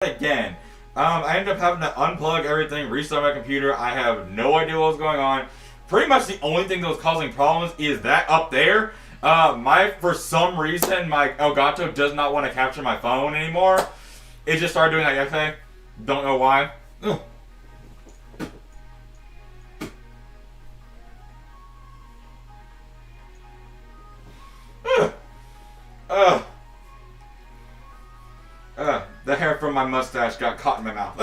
again. I ended up having to unplug everything, restart my computer. I have no idea what was going on. Pretty much the only thing that was causing problems is that up there. For some reason, my Elgato does not want to capture my phone anymore. It just started doing that yesterday. Don't know why. Ugh. Ugh. Ugh. The hair from my mustache got caught in my mouth.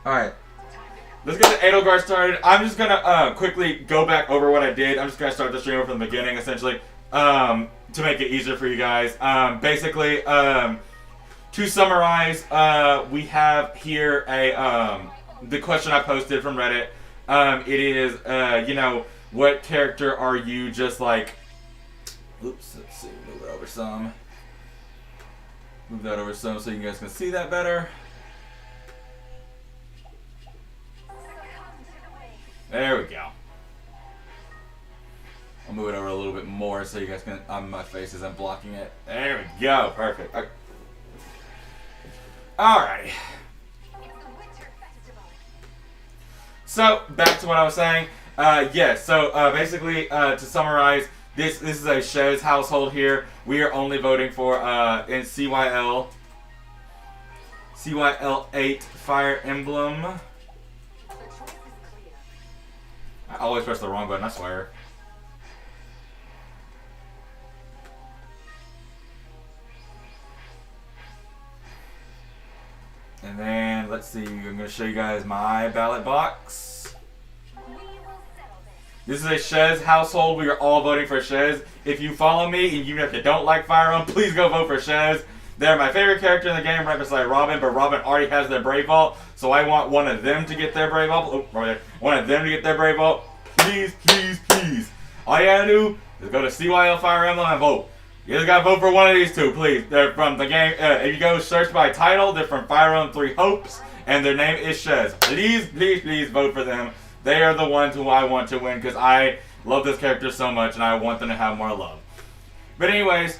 Alright. Let's get the Edelgard started. I'm just gonna quickly go back over what I did. I'm just gonna start the stream over from the beginning, essentially, to make it easier for you guys. Basically, to summarize, we have here the question I posted from Reddit. It is, what character are you just like... Oops, let's see, move it over some. Move that over some so you guys can see that better. There we go. I'll move it over a little bit more so you guys can, my face isn't blocking it. There we go, perfect. Okay. Alrighty. So, back to what I was saying. Basically, to summarize, this is a Shez household here. We are only voting for in CYL 8 Fire Emblem. I always press the wrong button, I swear. And then, let's see, I'm going to show you guys my ballot box. This is a Shez household. We are all voting for Shez. If you follow me, and even if you don't like Fire Emblem, please go vote for Shez. They're my favorite character in the game, right beside Robin, but Robin already has their Brave Vault, so I want one of them to get their Brave Vault. Oh, right there. One of them to get their Brave Vault. Please, please, please. All you gotta do is go to CYL Fire Emblem and vote. You just gotta vote for one of these two, please. They're from the game. If you go search by title, they're from Fire Emblem 3 Hopes, and their name is Shez. Please, please, please vote for them. They are the ones who I want to win because I love this character so much and I want them to have more love. But anyways,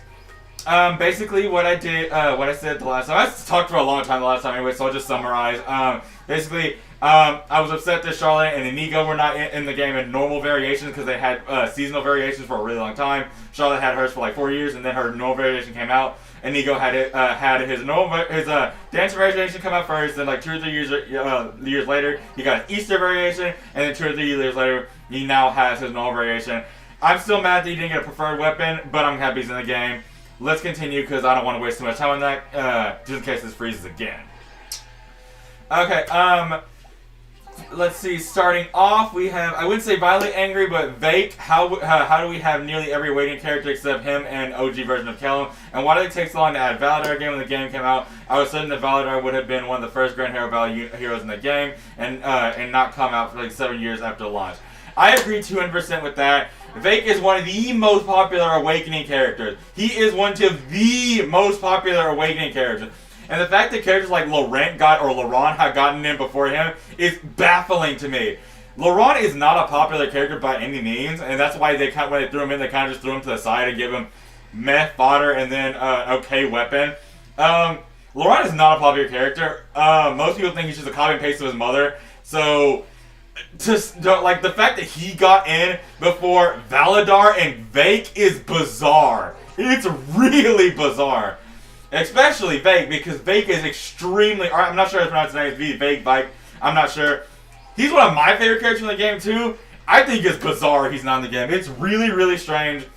basically what I did, what I said the last time, I talked for a long time the last time anyway, so I'll just summarize. I was upset that Charlotte and Inigo were not in the game in normal variations because they had seasonal variations for a really long time. Charlotte had hers for like 4 years and then her normal variation came out. Inigo had his dance variation come out first, then like 2 or 3 years later, he got an Easter variation, and then 2 or 3 years later, he now has his normal variation. I'm still mad that he didn't get a preferred weapon, but I'm happy he's in the game. Let's continue because I don't want to waste too much time on that, just in case this freezes again. Okay, let's see, starting off, we have, I wouldn't say violently angry, but Vake. How do we have nearly every waiting character except him and OG version of Kellum? And why did it take so long to add Valadar again when the game came out? I was certain that Valadar would have been one of the first Grand Hero Valley heroes in the game, and not come out for like 7 years after launch. I agree 200% with that. Vake is one of the most popular Awakening characters. He is one of the most popular Awakening characters. And the fact that characters like Laurent had gotten in before him is baffling to me. Laurent is not a popular character by any means, and that's why when they threw him in, they kind of just threw him to the side and give him meh fodder and then okay weapon. Laurent is not a popular character. Most people think he's just a copy and paste of his mother. So, like the fact that he got in before Valadar and Vake is bizarre. It's really bizarre. Especially Vake, because Vake is extremely... I'm not sure how to pronounce his name. It's Vake. I'm not sure. He's one of my favorite characters in the game, too. I think it's bizarre he's not in the game. It's really, really strange.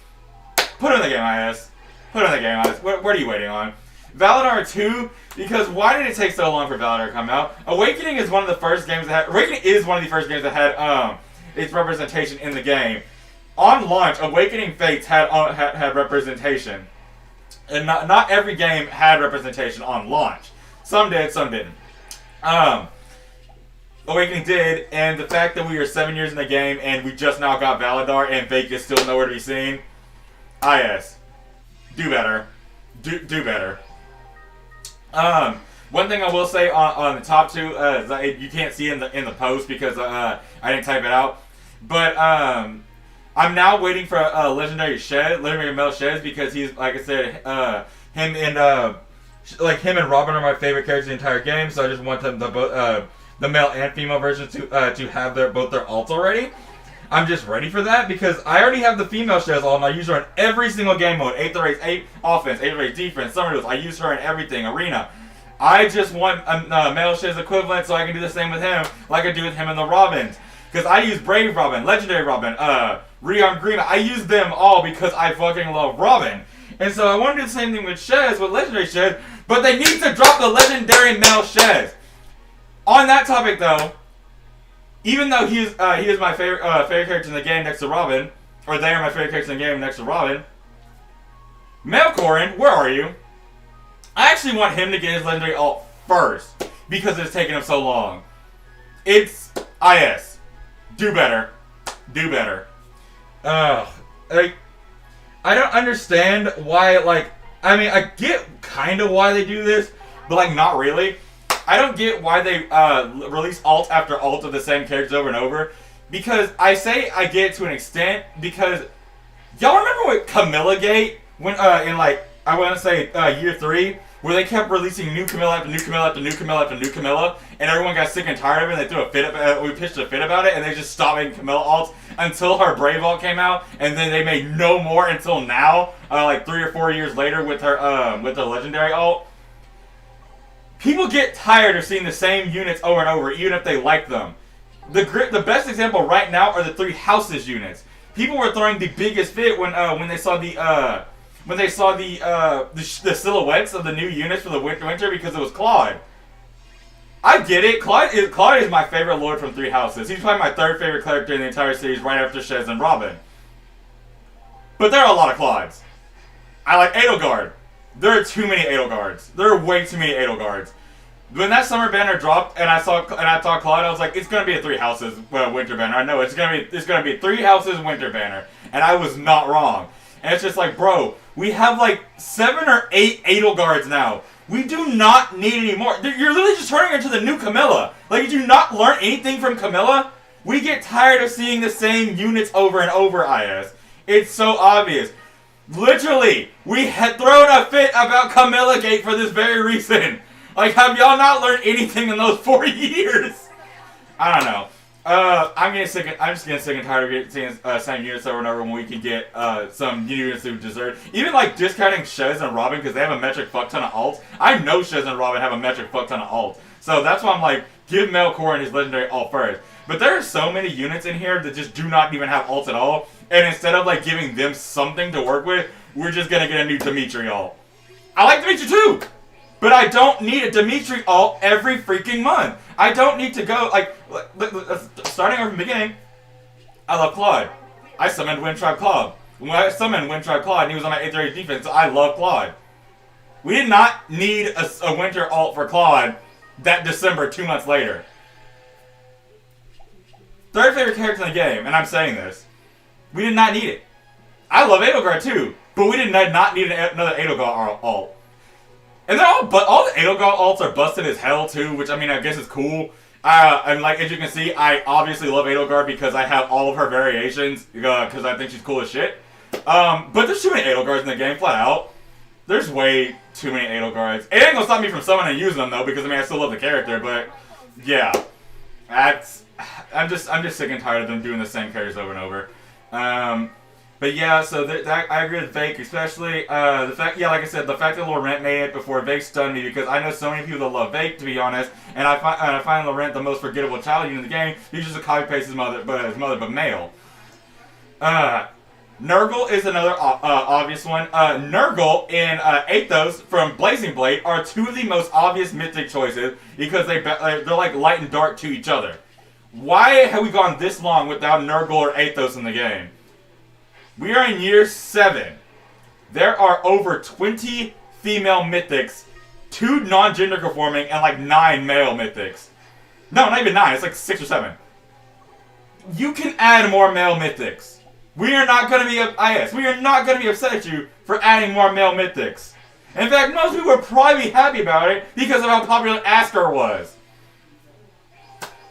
Put him in the game, IS. Put him in the game, IS. What are you waiting on? Valadar 2, because why did it take so long for Valadar to come out? Awakening is one of the first games that had... Awakening is one of the first games that had its representation in the game. On launch, Awakening Fates had representation. And not every game had representation on launch. Some did, some didn't. Awakening did, and the fact that we are 7 years in the game and we just now got Valadar and Vake is still nowhere to be seen. IS. Do better. Do better. One thing I will say on the top two, you can't see in the post because I didn't type it out. But I'm now waiting for legendary male Shez because he's, like I said, him and him and Robin are my favorite characters in the entire game. So I just want them the male and female versions to have both their alts already. I'm just ready for that because I already have the female Shez alt and I use her in every single game mode. 8th race, 8 offense, 8th race defense, summer duels. I use her in everything, arena. I just want a male Shez equivalent so I can do the same with him like I do with him and the Robins. Because I use Brave Robin, Legendary Robin, Rearm Green. I use them all because I fucking love Robin. And so I want to do the same thing with Shez, with Legendary Shez, but they need to drop the Legendary male Shez. On that topic though, even though he is my favorite character in the game next to Robin, or they are my favorite characters in the game next to Robin, Melkorin, where are you? I actually want him to get his legendary alt first because it's taken him so long. It's IS. Do better. Do better. I don't understand why, I mean, I get kind of why they do this, but, not really. I don't get why they release alt after alt of the same characters over and over. Because I say I get it to an extent because y'all remember what Camilla Gate when in I want to say year 3 where they kept releasing new Camilla after new Camilla after new Camilla after new Camilla and everyone got sick and tired of it and they threw a fit we pitched a fit about it and they just stopped making Camilla alts until her Brave alt came out and then they made no more until now 3 or 4 years later with her legendary alt. People get tired of seeing the same units over and over, even if they like them. The best example right now are the 3 houses units. People were throwing the biggest fit when they saw the silhouettes of the new units for the winter because it was Claude. I get it. Claude is my favorite lord from 3 houses. He's probably my 3rd favorite character in the entire series, right after Shez and Robin. But there are a lot of Claudes. I like Edelgard. There are too many Edelgards. There are way too many Edelgards. When that summer banner dropped and I saw Claude, I was like, it's gonna be a 3 houses winter banner. I know it's gonna be 3 houses winter banner, and I was not wrong. And it's just like, bro, we have 7 or 8 Edelgards now. We do not need any more. You're literally just turning into the new Camilla. You do not learn anything from Camilla. We get tired of seeing the same units over and over. IS. It's so obvious. Literally, we had thrown a fit about Camilla Gate for this very reason. Have y'all not learned anything in those 4 years? I don't know. I'm just getting sick and tired of seeing same units over and over when we can get some new units who deserve. Even discounting Shez and Robin because they have a metric fuck ton of alts. I know Shez and Robin have a metric fuck ton of alts. So that's why I'm give Melkor and his legendary alt first. But there are so many units in here that just do not even have alts at all. And instead of giving them something to work with, we're just gonna get a new Dimitri alt. I like Dimitri too! But I don't need a Dimitri alt every freaking month. I don't need to go, starting over from the beginning, I love Claude. I summoned Wind Tribe Claude. When I summoned Wind Tribe Claude, and he was on my 8th area defense, so I love Claude. We did not need a winter alt for Claude that December 2 months later. 3rd favorite character in the game, and I'm saying this. We did not need it. I love Edelgard too, but we did not need another Edelgard alt. And all the Edelgard alts are busted as hell too, which I mean I guess is cool. And as you can see, I obviously love Edelgard because I have all of her variations because I think she's cool as shit. But there's too many Edelgards in the game, flat out. There's way too many Edelgards. It ain't gonna stop me from summoning and using them though, because I mean I still love the character. But yeah, I'm just sick and tired of them doing the same characters over and over. But yeah, so I agree with Vake, especially the fact, like I said, the fact that Laurent made it before Vake stunned me because I know so many people that love Vake, to be honest, and I find Laurent the most forgettable child in the game. He's just a copy paste his mother, but male. Nurgle is another obvious one. Nurgle and Athos from Blazing Blade are 2 of the most obvious mythic choices because they're like light and dark to each other. Why have we gone this long without Nurgle or Athos in the game? We are in year 7. There are over 20 female mythics, 2 non-gender conforming, and 9 male mythics. No, not even 9. It's 6 or 7. You can add more male mythics. We are not going to be we are not going to be upset at you for adding more male mythics. In fact, most people would probably be happy about it because of how popular Asker was.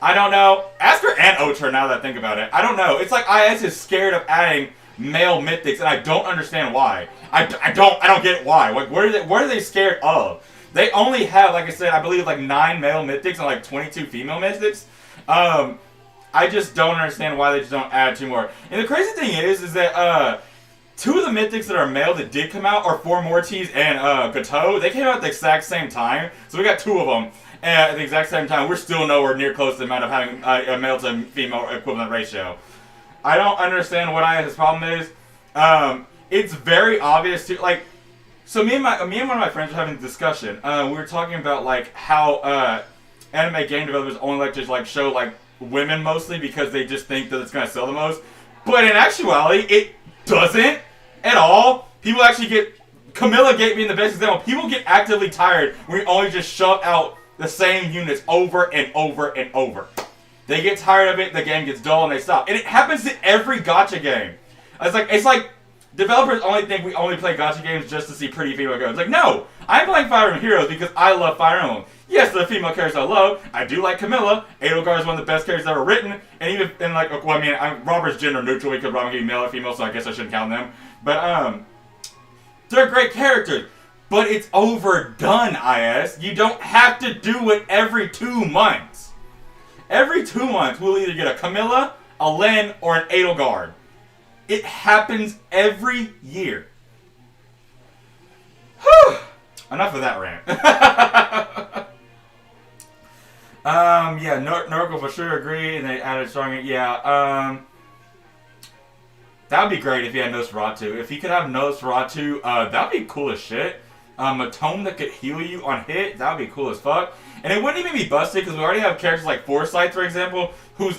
I don't know. Asker and Otra, now that I think about it. I don't know. It's like IS is scared of adding male mythics, and I don't understand why. I don't get why. Like, what are they scared of? They only have, like I said, I believe like 9 male mythics and like 22 female mythics. I just don't understand why they just don't add 2 more. And the crazy thing is that 2 of the mythics that are male that did come out are For Mortis and Gateau. They came out at the exact same time, so we got 2 of them at the exact same time. We're still nowhere near close to the amount of having a male to female equivalent ratio. I don't understand what his problem is. It's very obvious to like. So me and one of my friends were having a discussion. We were talking about like how anime game developers only like to like show like women mostly because they just think that it's gonna sell the most. But in actuality, it doesn't at all. People actually get. Camilla gave me the best example. People get actively tired when we only just shove out the same units over and over and over. They get tired of it, the game gets dull, and they stop. And it happens to every gacha game. It's like developers only think we only play gacha games just to see pretty female girls. Like, no! I'm playing Fire Emblem Heroes because I love Fire Emblem. Yes, the female characters I love. I do like Camilla. Edelgard is one of the best characters ever written. And even, and like, well, I mean, Robert's gender neutral because Robin can be male or female, so I guess I shouldn't count them. But, they're great characters. But it's overdone, IS. You don't have to do it every 2 months. Every 2 months, we'll either get a Camilla, a Len, or an Edelgard. It happens every year. Whew. Enough of that rant. Yeah, Norco for sure agree, and they added strong. Yeah, that would be great if he had Nosferatu. If he could have Nosferatu, that would be cool as shit. A tome that could heal you on hit, that would be cool as fuck. And it wouldn't even be busted because we already have characters like Foresight, for example, whose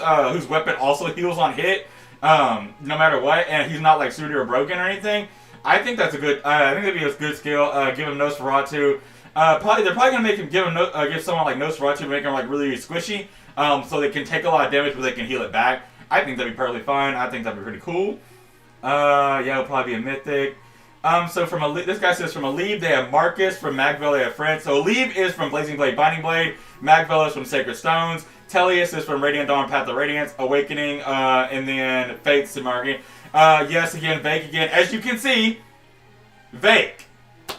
weapon also heals on hit, no matter what, and he's not like sooty or broken or anything. I think that's a good. I think that'd be a good skill. Give him Nosferatu. They're probably gonna make him give someone like Nosferatu, make him like really squishy, so they can take a lot of damage, but they can heal it back. I think that'd be perfectly fine. I think that'd be pretty cool. Yeah, it'll probably be a mythic. So from this guy says from Alib they have Marcus, from Magville they have French. So Alib is from Blazing Blade, Binding Blade. Magville is from Sacred Stones. Tellius is from Radiant Dawn, Path of Radiance, Awakening, and then Fate, Simargi. Yes, again, Vake again. As you can see, Vake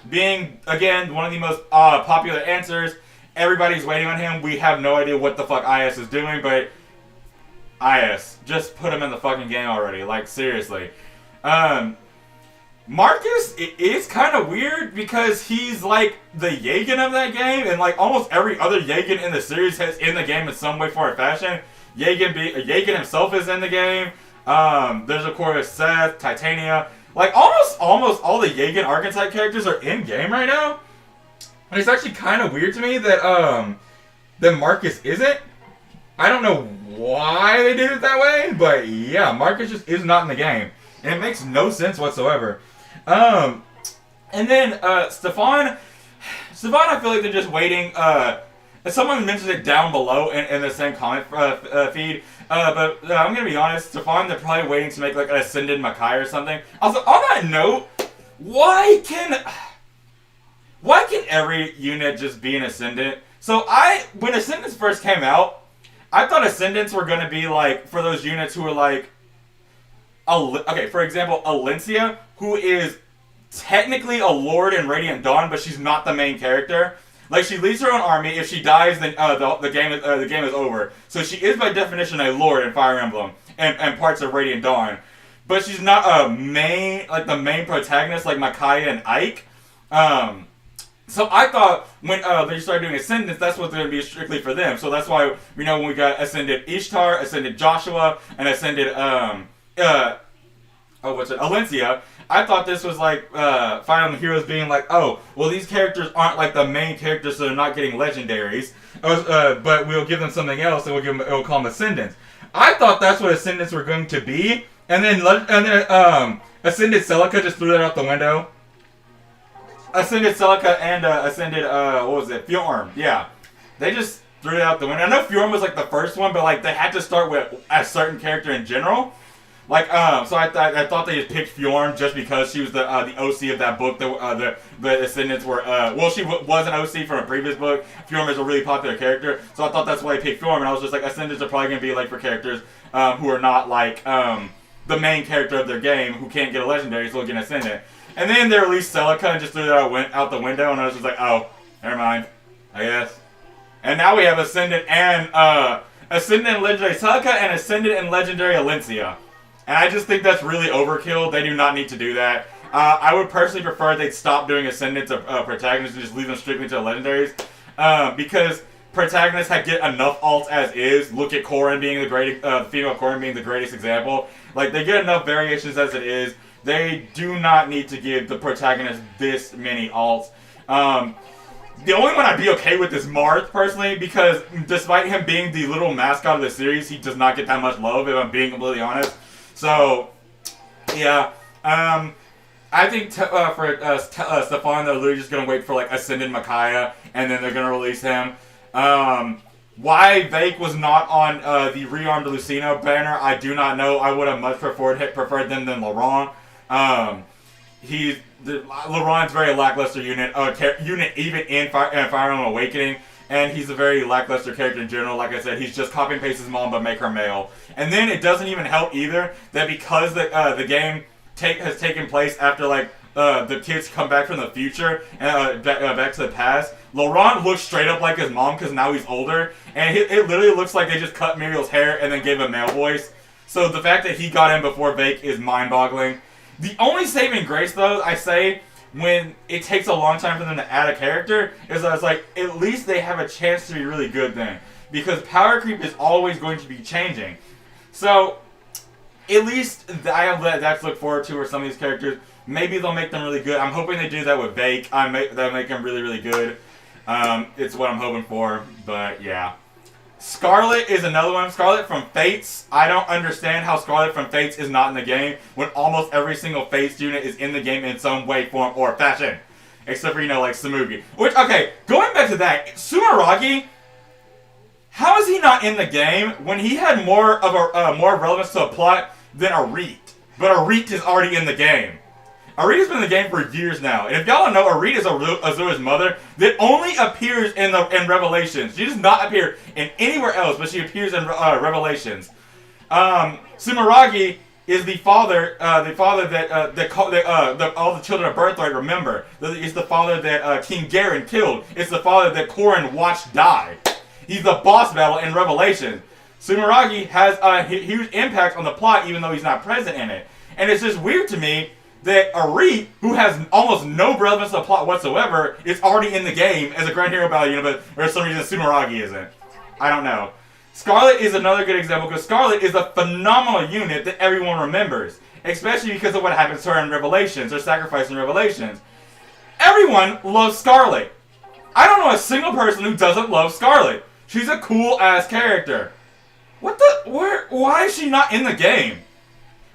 being, again, one of the most popular answers. Everybody's waiting on him. We have no idea what the fuck IS is doing, but IS, just put him in the fucking game already. Like, seriously. Marcus, it is kind of weird because he's like the Jaegen of that game, and like almost every other Jaegen in the series is in the game in some way, form, or fashion. Jaegen himself is in the game. There's of course Seth, Titania. Like almost all the Jaegen archetype characters are in game right now. And it's actually kind of weird to me that Marcus isn't. I don't know why they did it that way, but yeah, Marcus just is not in the game. And it makes no sense whatsoever. And then, Stefan, I feel like they're just waiting, someone mentioned it down below in the same comment, feed, but I'm gonna be honest, Stefan, they're probably waiting to make, like, an Ascended Makai or something. Also, on that note, why can every unit just be an Ascendant? So when Ascendants first came out, I thought Ascendants were gonna be, like, for those units who were, like, okay, for example, Alencia, who is technically a lord in Radiant Dawn, but she's not the main character. Like, she leads her own army. If she dies, then the game is over. So she is by definition a lord in Fire Emblem and parts of Radiant Dawn, but she's not a the main protagonist like Micaiah and Ike. So I thought when they started doing Ascendants, that's what's going to be strictly for them. So that's why when we got Ascended Ishtar, Ascended Joshua, and Ascended Alencia, I thought this was like Fire Emblem Heroes being like, oh, well, these characters aren't like the main characters, so they're not getting legendaries. But we'll give them something else, and we'll call them Ascendants. I thought that's what Ascendants were going to be, and then Ascended Celica just threw that out the window. Ascended Celica and Ascended Fjorm. Yeah, they just threw it out the window. I know Fjorm was like the first one, but like they had to start with a certain character in general. Like, so I thought they just picked Fjorm just because she was the OC of that book. The Ascendants were, she was an OC from a previous book. Fjorm is a really popular character, so I thought that's why they picked Fjorm. And I was just like, Ascendants are probably gonna be like for characters who are not like the main character of their game who can't get a legendary, so he'll get an Ascendant. And then they released Celica and just threw that out the window, and I was just like, oh, never mind, I guess. And now we have Ascendant and Legendary Celica and Ascendant and Legendary Alencia. And I just think that's really overkill. They do not need to do that. I would personally prefer they'd stop doing Ascendant to protagonists and just leave them strictly to legendaries. Because protagonists get enough alts as is. Look at Corrin being the female Corrin being the greatest example. Like, they get enough variations as it is. They do not need to give the protagonist this many alts. The only one I'd be okay with is Marth, personally, because despite him being the little mascot of the series, he does not get that much love, if I'm being completely honest. So, yeah. I think Stefan, they're literally just going to wait for, like, Ascendant Micaiah, and then they're going to release him. Why Vake was not on the Rearmed Lucina banner, I do not know. I would have much preferred them than Laurent. Laurent's very lackluster unit even in Fire Emblem Awakening, and he's a very lackluster character in general. Like I said, he's just copy and paste his mom but make her male. And then it doesn't even help either that because the game has taken place after the kids come back from the future and back to the past. Laurent looks straight up like his mom because now he's older, and it literally looks like they just cut Muriel's hair and then gave him a male voice. So the fact that he got in before Vake is mind-boggling. The only saving grace, though, I say, when it takes a long time for them to add a character, is I was like, at least they have a chance to be really good then. Because power creep is always going to be changing. So, at least I have that to look forward to for some of these characters. Maybe they'll make them really good. I'm hoping they do that with Vake. They'll make them really, really good. It's what I'm hoping for, but yeah. Scarlet is another one. Scarlet from Fates. I don't understand how Scarlet from Fates is not in the game when almost every single Fates unit is in the game in some way, form, or fashion. Except for, like Samugi. Which, okay, going back to that, Sumeragi, how is he not in the game when he had more relevance to the plot than Arit? But Arit is already in the game. Arit has been in the game for years now, and if y'all don't know, Arit is Azura's mother that only appears in Revelations. She does not appear in anywhere else, but she appears in Revelations. Sumeragi is the father that all the children of Birthright remember. It's the father that King Garen killed. It's the father that Corrin watched die. He's the boss battle in Revelations. Sumeragi has a huge impact on the plot, even though he's not present in it. And it's just weird to me that Arit, who has almost no relevance to the plot whatsoever, is already in the game as a Grand Hero Battle unit, but for some reason Sumeragi isn't. I don't know. Scarlet is another good example, because Scarlet is a phenomenal unit that everyone remembers, especially because of what happens to her in Revelations, her sacrifice in Revelations. Everyone loves Scarlet. I don't know a single person who doesn't love Scarlet. She's a cool-ass character. Why is she not in the game?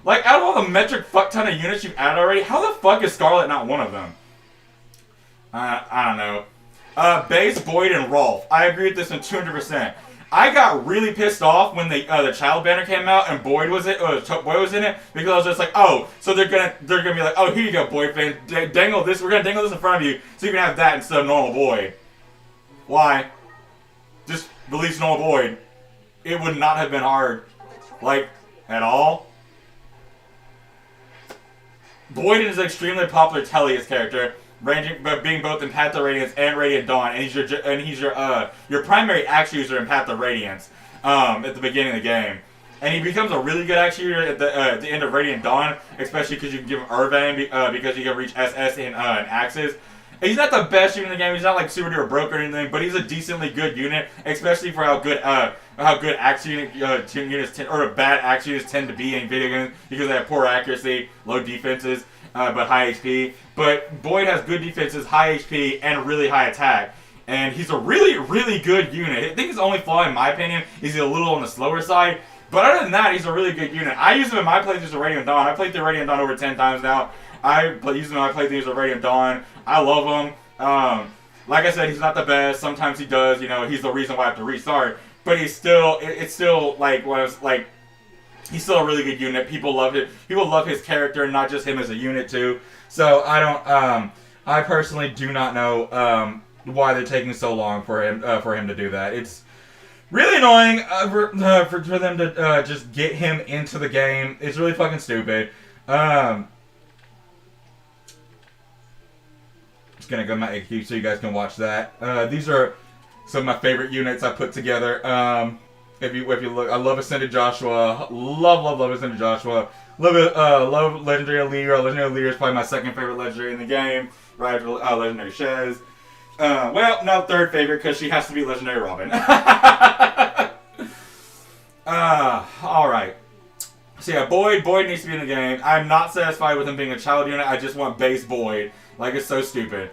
Like, out of all the metric fuck ton of units you've added already, how the fuck is Scarlet not one of them? I don't know. Base, Boyd, and Rolf. I agree with this one 200%. I got really pissed off when the child banner came out and Boyd was in it, because I was just like, oh, so they're gonna be like, oh, here you go, Boyd fan, dangle this. We're gonna dangle this in front of you, so you can have that instead of normal Boyd. Why? Just release normal Boyd. It would not have been hard, like, at all. Boyd is an extremely popular Tellius character, being both in Path of Radiance and Radiant Dawn, and he's your primary axe user in Path of Radiance at the beginning of the game, and he becomes a really good axe user at the end of Radiant Dawn, especially because you can give him Irvine because you can reach SS in axes. He's not the best unit in the game. He's not like super duper broke or anything, but he's a decently good unit, especially for how good axe units or bad axe units tend to be in video games because they have poor accuracy, low defenses, but high HP. But Boyd has good defenses, high HP, and really high attack. And he's a really, really good unit. I think his only flaw, in my opinion, is he's a little on the slower side. But other than that, he's a really good unit. I use him in my playthroughs of Radiant Dawn. I played through Radiant Dawn over 10 times now. I use him in my playthroughs of Radiant Dawn. I love him. Like I said, he's not the best. Sometimes he does. He's the reason why I have to restart. But he's still, it's still like he's still a really good unit. People love it. People love his character, not just him as a unit too. So I personally do not know why they're taking so long for him to do that. Really annoying for them to just get him into the game. It's really fucking stupid. Just gonna go to my AQ so you guys can watch that. These are some of my favorite units I put together. If you look, I love Ascended Joshua. Love Ascended Joshua. Love Legendary Leader. Legendary Leader is probably my second favorite legendary in the game, right after Legendary Shez. Well, no, third favorite because she has to be Legendary Robin. Alright. So yeah, Boyd needs to be in the game. I'm not satisfied with him being a child unit. I just want base Boyd. Like, it's so stupid.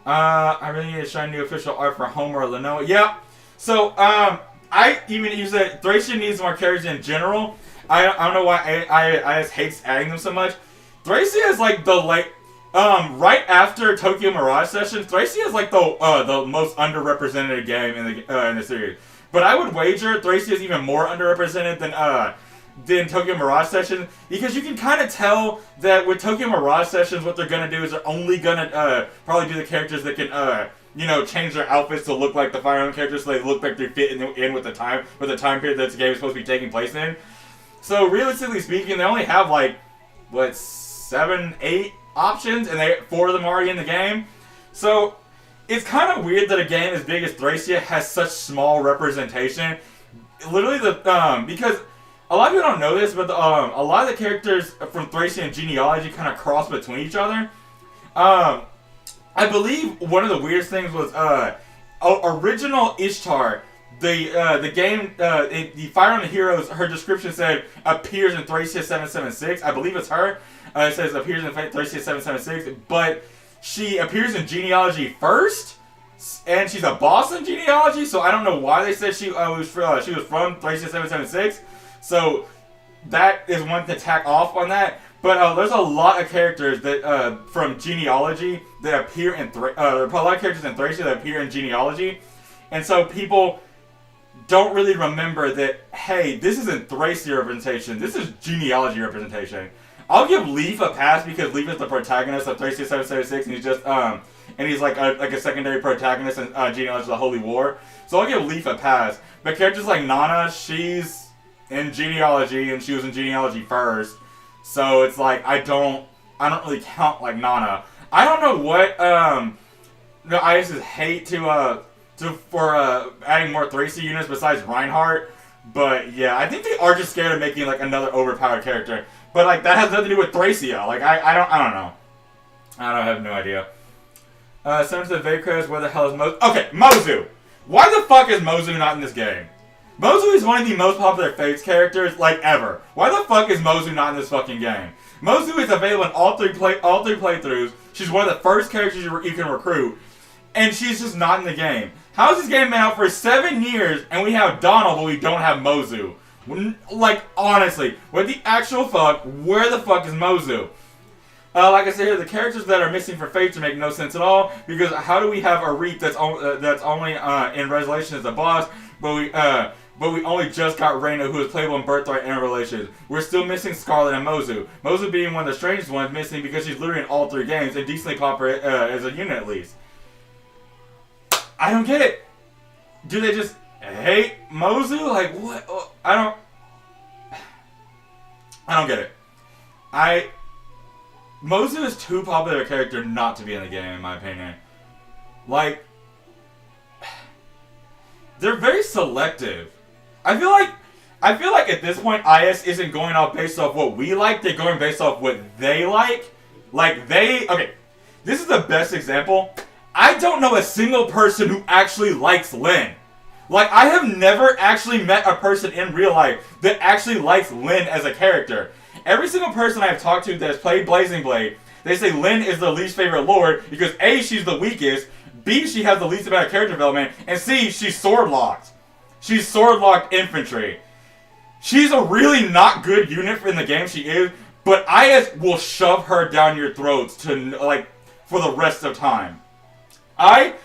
I really need to shine new official art for Homer or Lenoa. Yep. So, you said Thracia needs more characters in general. I don't know why I just hate adding them so much. Thracia is like right after Tokyo Mirage Session, Thracia is like the most underrepresented game in the series. But I would wager Thracia is even more underrepresented than Tokyo Mirage Session, because you can kind of tell that with Tokyo Mirage Sessions, what they're gonna do is they're only gonna probably do the characters that can change their outfits to look like the Fire Emblem characters, so they look like they fit in with the time period that the game is supposed to be taking place in. So realistically speaking, they only have like 7, 8 options, and 4 of them are already in the game. So it's kind of weird that a game as big as Thracia has such small representation. Literally, because a lot of people don't know this, but a lot of the characters from Thracia and Genealogy kind of cross between each other. I believe one of the weirdest things was original Ishtar. The game, the Fire on the Heroes, her description said appears in Thracia 776. I believe it's her. It says appears in Thracia 776, but she appears in Genealogy first, and she's a boss in Genealogy. So I don't know why they said she was from Thracia 776. So that is one to tack off on that. But there's a lot of characters that from Genealogy that appear in there are a lot of characters in Thracia that appear in Genealogy, and so people don't really remember that, hey, this isn't Thracia representation, this is Genealogy representation. I'll give Leaf a pass because Leaf is the protagonist of Thracia 776, and he's just and he's like a secondary protagonist in Genealogy of the Holy War. So I'll give Leaf a pass. But characters like Nana, she's in Genealogy, and she was in Genealogy first. So it's like I don't really count like Nana. I don't know what I just hate for adding more Thracia units besides Reinhardt. But yeah, I think they are just scared of making like another overpowered character. But like that has nothing to do with Thracia. Like I don't know. I have no idea. Sends to Vacres, where the hell is Mozu? Okay, Mozu! Why the fuck is Mozu not in this game? Mozu is one of the most popular Fates characters, like, ever. Why the fuck is Mozu not in this fucking game? Mozu is available in all three playthroughs. She's one of the first characters you can recruit. And she's just not in the game. How has this game been out for 7 years, and we have Donald, but we don't have Mozu? Like, honestly, what the actual fuck? Where the fuck is Mozu? Like I said here, the characters that are missing for Fates make no sense at all, because how do we have a Reap that's only in Resolution as a boss, but we only just got Reina, who is playable in Birthright and Revelations. We're still missing Scarlet and Mozu. Mozu being one of the strangest ones missing because she's literally in all 3 games and decently popular as a unit at least. I don't get it. Do they just hate Mozu? Like, what? I don't get it. Mozu is too popular a character not to be in the game, in my opinion. Like, they're very selective. I feel like at this point, IS isn't going off based off what we like. They're going based off what they like. Okay, this is the best example. I don't know a single person who actually likes Lyn. Like, I have never actually met a person in real life that actually likes Lyn as a character. Every single person I've talked to that has played Blazing Blade, they say Lyn is their least favorite lord because A, she's the weakest, B, she has the least amount of character development, and C, she's sword-locked. She's sword-locked infantry. She's a really not good unit in the game, she is, but IS will shove her down your throats for the rest of time. I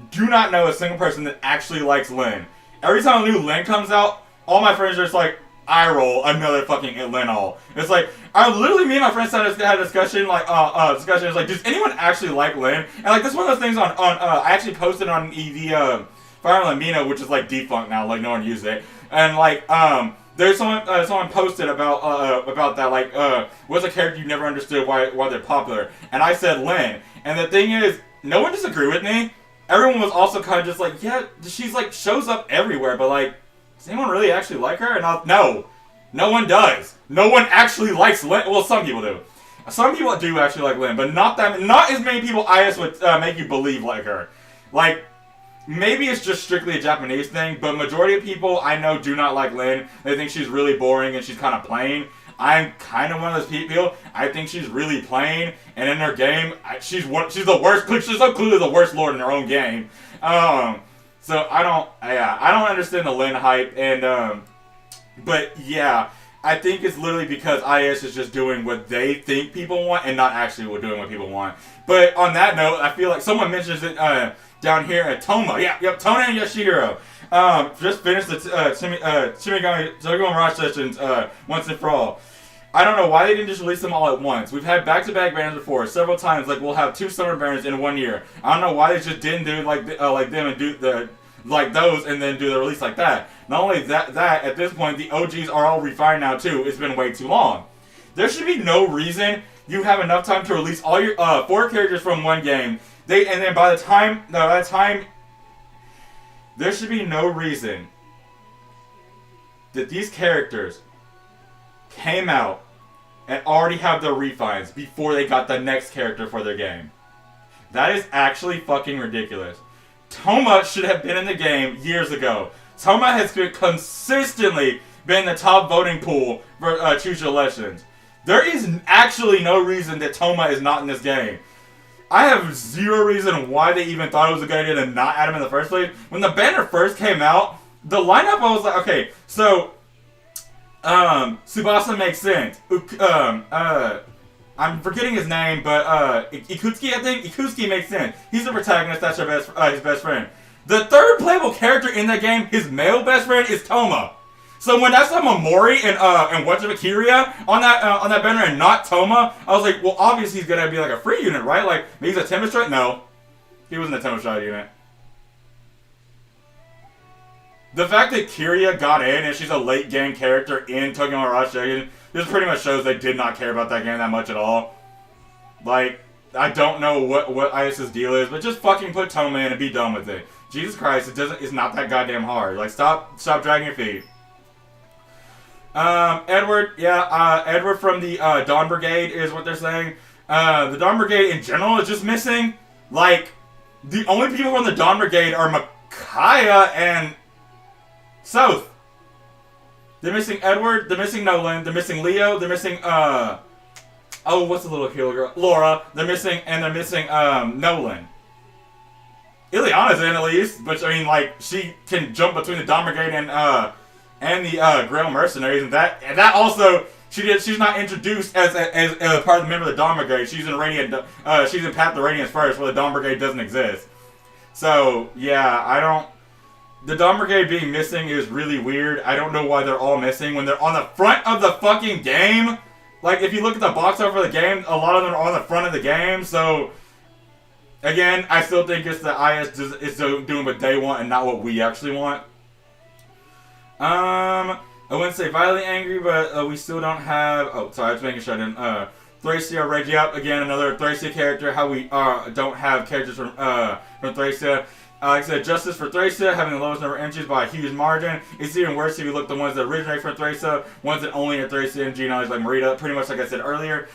do not know a single person that actually likes Lyn. Every time a new Lyn comes out, all my friends are just like, eye roll, another fucking Lyn all. It's like, me and my friends had a discussion, it's like, does anyone actually like Lyn? And like, this is one of those things I actually posted on the Fire Emblem Mina, which is like defunct now, like no one uses it. And like there's someone posted about that, like what's a character you never understood why they're popular, and I said Lynn. And the thing is, no one disagreed with me. Everyone was also kind of just like, yeah, she's like shows up everywhere, but like, does anyone really actually like her? And no one does. No one actually likes Lynn. Well, some people do. Some people do actually like Lynn, but not as many people IS would make you believe like her. Like, maybe it's just strictly a Japanese thing, but majority of people I know do not like Lynn. They think she's really boring and she's kind of plain. I'm kind of one of those people. I think she's really plain, and in her game, she's the worst. She's so clearly the worst lord in her own game. So I don't understand the Lynn hype, and but yeah, I think it's literally because IS is just doing what they think people want and not actually doing what people want. But on that note, I feel like someone mentions it down here at Toma. Yep, Tona and Yoshihiro. Just finished the Shimigami Rush sessions once and for all. I don't know why they didn't just release them all at once. We've had back-to-back banners before, several times. Like, we'll have 2 summer banners in 1 year. I don't know why they just didn't do like them and do those and then do the release like that. Not only that at this point, the OGs are all refined now too. It's been way too long. There should be no reason you have enough time to release all your 4 characters from one game. And then by the time there should be no reason that these characters came out and already have their refines before they got the next character for their game. That is actually fucking ridiculous. Toma should have been in the game years ago. Toma has consistently been the top voting pool for Choose Your Legends. There is actually no reason that Toma is not in this game. I have zero reason why they even thought it was a good idea to not add him in the first place. When the banner first came out, the lineup, I was like, okay, so Tsubasa makes sense. I'm forgetting his name, but Ikutsuki, I think? Ikutsuki makes sense. He's the protagonist, that's his best friend. The third playable character in the game, his male best friend, is Toma. So when I saw Momori and Kiria on that banner and not Toma, I was like, well, obviously he's gonna be like a free unit, right? Like, maybe he's a Tempestrate? No. He wasn't a Tempestrate unit. The fact that Kiria got in and she's a late game character in Tokyo Rush Dragon, this pretty much shows they did not care about that game that much at all. Like, I don't know what IS's deal is, but just fucking put Toma in and be done with it. Jesus Christ, it's not that goddamn hard. Like, stop dragging your feet. Edward from the Dawn Brigade is what they're saying. The Dawn Brigade in general is just missing. Like, the only people from the Dawn Brigade are Micaiah and South. They're missing Edward, they're missing Nolan, they're missing Leo, they're missing, what's the little healer girl? Laura. They're missing Nolan. Ileana's in at least, but I mean, like, she can jump between the Dawn Brigade and the Grail Mercenaries, and that also, she's not introduced as part of the member of the Dawn Brigade. She's in Path to Radiance first, where the Dawn Brigade doesn't exist. So, yeah, the Dawn Brigade being missing is really weird. I don't know why they're all missing when they're on the front of the fucking game. Like, if you look at the box art for the game, a lot of them are on the front of the game. So, again, I still think it's the IS is doing what they want and not what we actually want. I wouldn't say violently angry, but we still don't have... Oh, sorry, I was making sure I didn't... Thracia, Reggie up. Again, another Thracia character. How we don't have characters from Thracia. Like I said, justice for Thracia, having the lowest number of entries by a huge margin. It's even worse if you look at the ones that originate from Thracia, ones that only are Thracian genealogy like Marita, pretty much like I said earlier.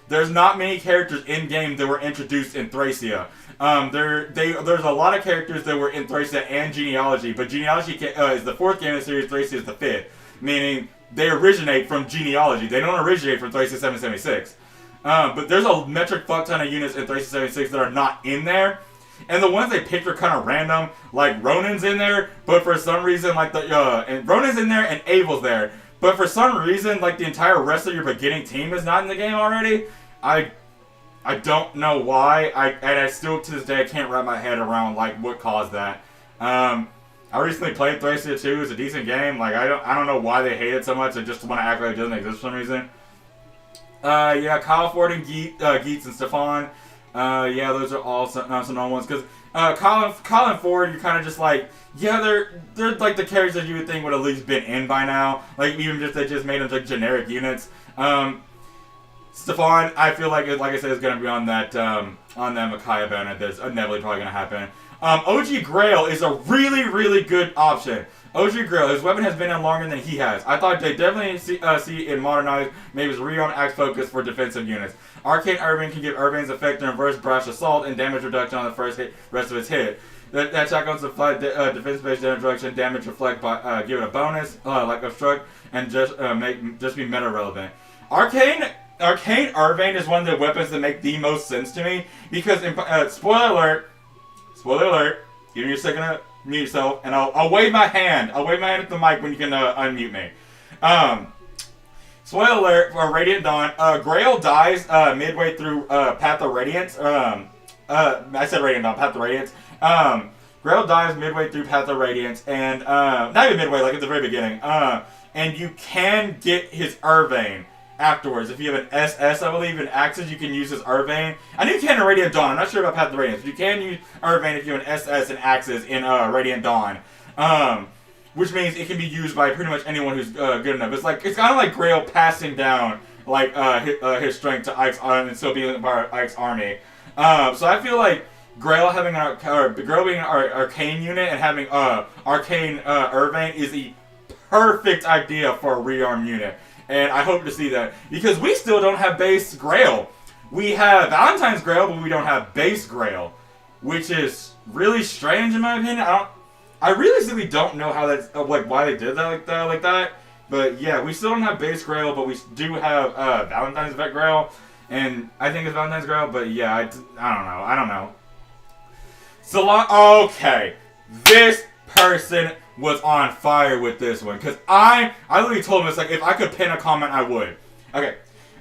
There's not many characters in-game that were introduced in Thracia. There's a lot of characters that were in Thracia and Genealogy, but Genealogy is the 4th game of the series, Thracia is the 5th. Meaning, they originate from Genealogy. They don't originate from Thracia 776. But there's a metric fuck ton of units in Thracia 76 that are not in there. And the ones they picked are kind of random. Like, Ronin's in there, but for some reason, like, and Ronin's in there and Abel's there. But for some reason, like, the entire rest of your beginning team is not in the game already. I don't know why. I still, to this day, I can't wrap my head around, like, what caused that. I recently played Thracia 2. It's a decent game. Like, I don't know why they hate it so much. I just want to act like it doesn't exist for some reason. Yeah, Kyle Ford and Geets and Stefan. Yeah, those are all some normal ones. Because Colin Ford, you're kind of just like, yeah, they're like the characters that you would think would at least been in by now. Like even just they just made them like generic units. Stefan, I feel like I said, is gonna be on that Micaiah banner. That's inevitably probably gonna happen. OG Grail is a really good option. OG Grail, his weapon has been in longer than he has. I thought they definitely see in modernized, maybe his rearm axe focus for defensive units. Arcane Irving can give Irving's effect an reverse brash assault and damage reduction on the rest of his hit. That shotgun's defense-based damage reduction, damage reflect by give it a bonus, like obstruct, and just be meta relevant. Arcane Irving is one of the weapons that make the most sense to me because spoiler alert, give me a second to mute yourself, and I'll wave my hand. I'll wave my hand at the mic when you can unmute me. Spoiler alert for Radiant Dawn. Grail dies midway through Path of Radiance. I said Radiant Dawn, Path of Radiance. Grail dies midway through Path of Radiance, and not even midway, like at the very beginning. And you can get his Irving afterwards. If you have an SS, I believe, in Axes, you can use his Irving. I know you can in Radiant Dawn. I'm not sure about Path of Radiance, but you can use Irving if you have an SS and Axes in Radiant Dawn. Which means it can be used by pretty much anyone who's good enough. It's kind of like Grail passing down like his strength to Ike's and still being part of Ike's army. So I feel like Grail being an arcane unit and having arcane Irving is the perfect idea for a rearm unit. And I hope to see that. Because we still don't have base Grail. We have Valentine's Grail, but we don't have base Grail. Which is really strange in my opinion. I realistically don't know how that's, why they did that like that. But yeah, we still don't have base Grail, but we do have Valentine's Vet Grail. And I think it's Valentine's Grail, but yeah, I don't know. Okay. This person was on fire with this one. Because I literally told him, it's like, if I could pin a comment, I would. Okay.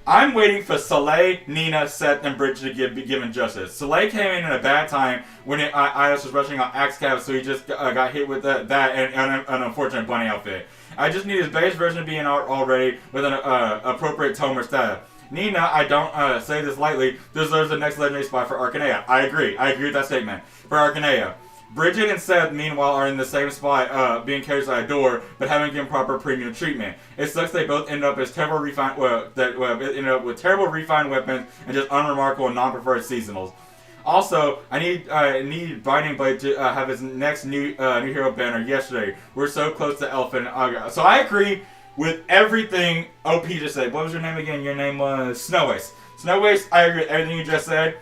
I'm waiting for Soleil, Nina, Seth, and Bridget to be given justice. Soleil came in a bad time when Ios was rushing on Axe Cab, so he just got hit with that and an unfortunate bunny outfit. I just need his base version to be in art already with an appropriate tome or staff. Nina, I don't say this lightly, deserves the next legendary spot for Arcanea. I agree with that statement. For Arcanea. Bridget and Seth, meanwhile, are in the same spot, being carried by a door, but haven't given proper premium treatment. It sucks they both end up as terrible refined with terrible refined weapons and just unremarkable non-preferred seasonals. Also, I need Binding Blade to have his next new hero banner yesterday. We're so close to Elfin Aga. So I agree with everything OP just said. What was your name again? Your name was Snowwaste. Snowwaste, I agree with everything you just said.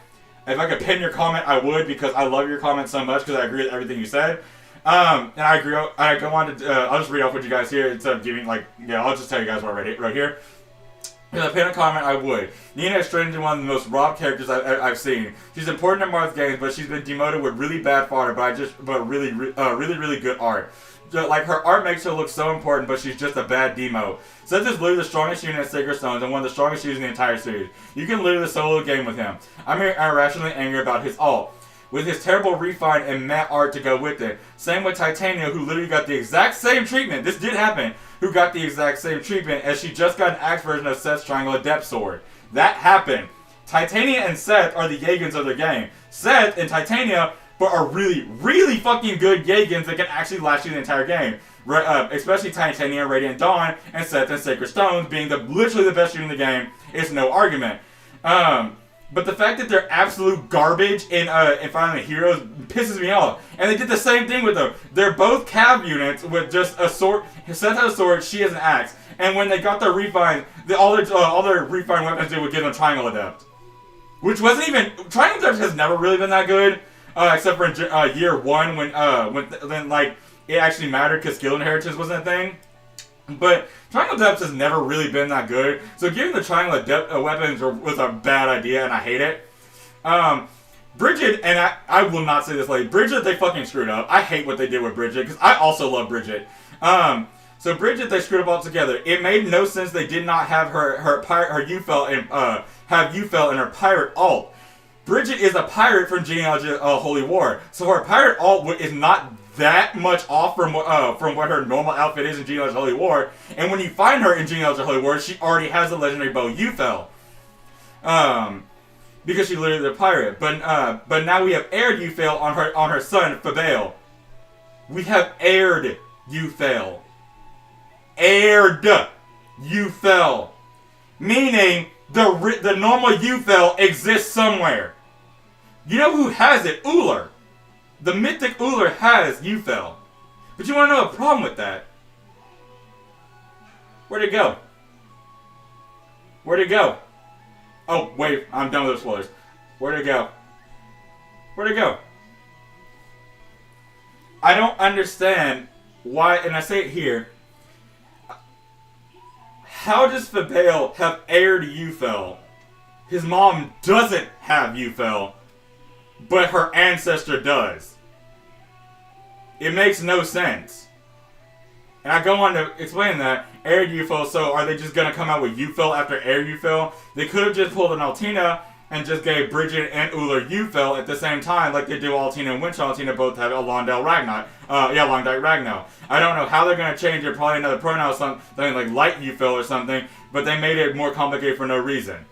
If I could pin your comment, I would, because I love your comment so much, because I agree with everything you said. And I agree. I go on to. I'll just read off what you guys hear instead of giving I'll just tell you guys right here. If I pin a comment, I would. Nina is strangely one of the most robbed characters I've seen. She's important in Marth's games, but she's been demoted with really bad fodder, but really good art. Like, her art makes her look so important, but she's just a bad demo. Seth is literally the strongest unit at Sacred Stones and one of the strongest units in the entire series. You can literally solo game with him. I'm irrationally angry about his ult, with his terrible refine and matte art to go with it. Same with Titania, who literally got the exact same treatment. This did happen. Who got the exact same treatment as she just got an axe version of Seth's Triangle Adept Sword. That happened. Titania and Seth are the Yagans of their game. Seth and Titania but are really fucking good Yagans that can actually last you the entire game. Especially Titania, Radiant Dawn, and Seth and Sacred Stones being literally the best unit in the game is no argument. But the fact that they're absolute garbage in Final Heroes pisses me off. And they did the same thing with them. They're both cav units with just a sword. Seth has a sword, she has an axe. And when they got their refine, all their refine weapons did would give them Triangle Adept. Which wasn't even... Triangle Adept has never really been that good. Except for in year one when it actually mattered because skill inheritance wasn't a thing. But Triangle Adept has never really been that good. So giving the Triangle Adept weapons was a bad idea, and I hate it. Bridget, and I will not say this late, Bridget, they fucking screwed up. I hate what they did with Bridget, because I also love Bridget. So Bridget, they screwed up altogether. It made no sense they did not have her Ufel and have Ufel in her pirate alt. Bridget is a pirate from Genealogy of Holy War, so her pirate alt is not that much off from what her normal outfit is in Genealogy of Holy War. And when you find her in Genealogy of Holy War, she already has the legendary bow Ufel. because she literally is a pirate. But now we have aired Euphale on her son Fabale. We have aired Euphale. Aired Euphale, meaning the normal Euphale exists somewhere. You know who has it? Uller. The mythic Uller has Euphale. But you want to know a problem with that? Where'd it go? Where'd it go? Oh, wait, I'm done with those spoilers. Where'd it go? Where'd it go? I don't understand why, and I say it here. How does Fabale have aired Euphale? His mom doesn't have Euphale, but her ancestor does. It makes no sense. And I go on to explain that. Aired Euphale, so are they just going to come out with Euphale after aired Euphale? They could have just pulled an Altina and just gave Bridget and Uller Euphale at the same time, like they do Altina and Winchell. Altina both have a Londell Ragnar. Londell Ragnar. I don't know how they're going to change it, probably another pronoun or something like light Euphale or something, but they made it more complicated for no reason.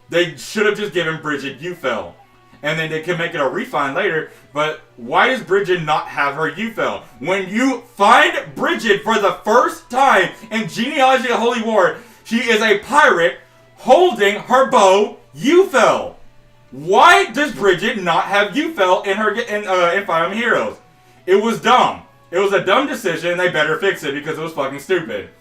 They should have just given Bridget Euphale. And then they can make it a refine later, but why does Bridget not have her Euphale? When you find Bridget for the first time in Genealogy of the Holy War, she is a pirate holding her bow Euphale. Why does Bridget not have Euphale in Fire Emblem Heroes? It was dumb. It was a dumb decision, and they better fix it because it was fucking stupid.